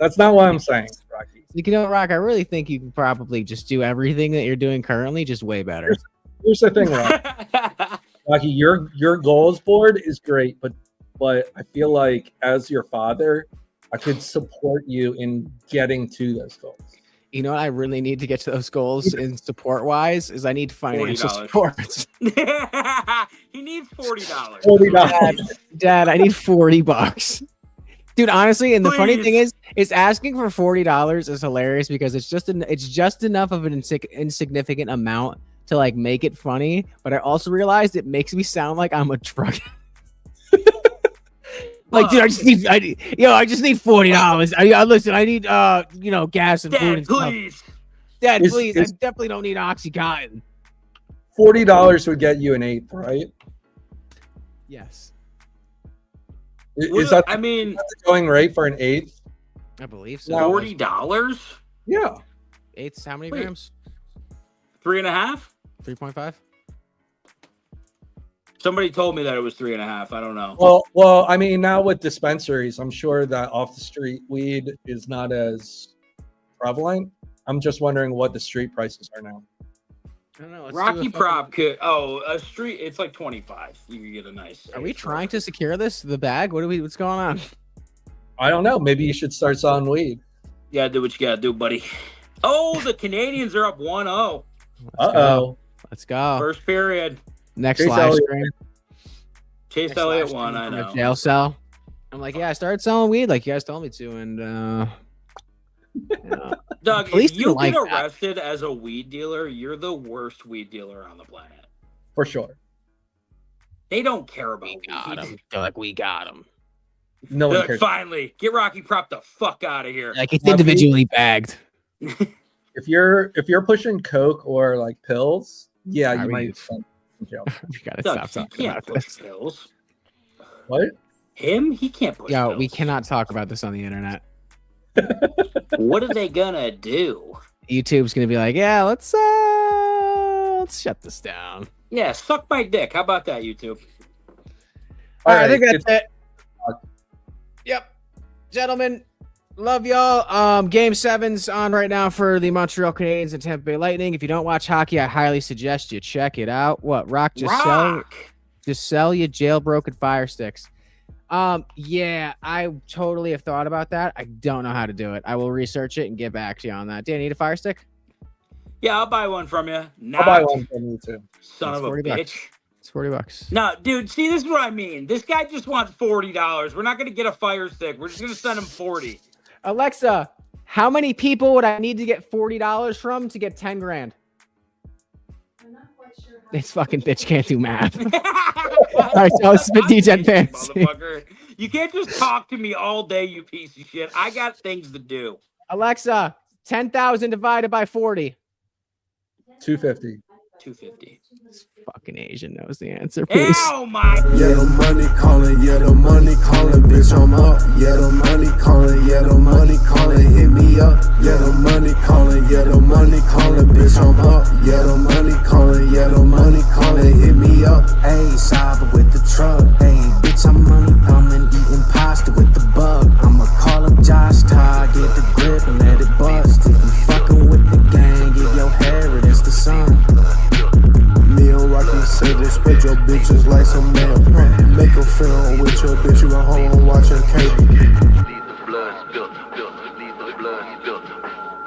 That's not what I'm saying, Rocky. You know what, Rock, I really think you can probably just do everything that you're doing currently, just way better. Here's the thing, Rocky, your goals board is great, but I feel like as your father, I could support you in getting to those goals. You know what I really need to get to those goals in support-wise is I need financial support. He needs $40. $40. Dad, I need $40. Dude, honestly, and the funny thing is asking for $40 is hilarious because it's just enough of an insignificant amount to like make it funny, but I also realized it makes me sound like I'm a drug. Like, dude, I just need $40. Listen, I need gas and food Dad, and stuff. please. Dad, please. I definitely don't need Oxycontin. $40 would get you an eighth, right? Yes, Is that the going rate for an eighth? I believe so. $40? Yeah. Eighths, how many Wait. grams? 3.5? 3.5. Somebody told me that it was 3.5. I don't know. Well, I mean, now with dispensaries, I'm sure that off the street weed is not as prevalent. I'm just wondering what the street prices are now. I don't know. let's do Rocky a Prop could. Oh, a street. It's like 25. You can get a nice. Are we trying to secure the bag? What's going on? I don't know. Maybe you should start selling weed. You gotta do what you gotta do, buddy. Oh, the Canadians are up 1-0. Let's go. First period. Next Chase live Elliott. stream. Chase Next Elliott live won. stream I from a know. jail cell. I'm like, yeah, I started selling weed like you guys told me to, and Doug, Police if you don't like get that. arrested as a weed dealer, you're the worst weed dealer on the planet. For sure. They don't care about weed. They're like, we got him. No They're one like, cares. finally, get Rocky Prop the fuck out of here. Like it's individually bagged. If you're pushing coke or like pills, yeah, you might. In jail. We gotta Doug, stop he talking can't about push this. pills. What? Him? He can't push Yo, pills. we cannot talk about this on the internet. What are they gonna do? YouTube's gonna be like, yeah, let's shut this down. Yeah, suck my dick. How about that, YouTube? All right, I think it's- that's it. Yep, gentlemen, love y'all. Game 7's on right now for the Montreal Canadiens and Tampa Bay Lightning. If you don't watch hockey, I highly suggest you check it out. What, Rock? Just sell your jailbroken fire sticks. Yeah, I totally have thought about that. I don't know how to do it. I will research it and get back to you on that. Do you need a fire stick? Yeah, I'll buy one from you. I'll buy one from you too. Son It's of a $40. bitch. It's $40. No, dude, see, this is what I mean. This guy just wants $40. We're not going to get a fire stick. We're just going to send him 40. Alexa, how many people would I need to get $40 from to get 10 grand? I'm not quite sure how This fucking bitch can't do math. All right, so it's been Degen Fantasy. Motherfucker. You can't just talk to me all day, you piece of shit. I got things to do. Alexa, 10,000 divided by 40. 250. 250. This fucking Asian knows the answer, please. Ow, my. Yeah, the money calling, yeah, the money calling, bitch, I'm up. Yeah, the money calling, yeah, the money calling, hit me up. Yeah, the money calling, yeah, the money calling, bitch, I'm up. Yeah, the money calling, yeah, the money calling, hit me up. Ayy, cyber with the truck. Ayy, bitch, I'm money thumbing, eating pasta with the bug. I'ma call up Josh Todd, get the grip and let it bust. If you fucking with the gang, get your hair, it's the sun. Me and Rocky say they spread your bitches like some mail. Make a film with your bitch, you at home watching cable. Leave the blood spilt, leave the blood spilt,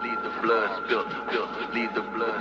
leave the blood spilt, leave the blood.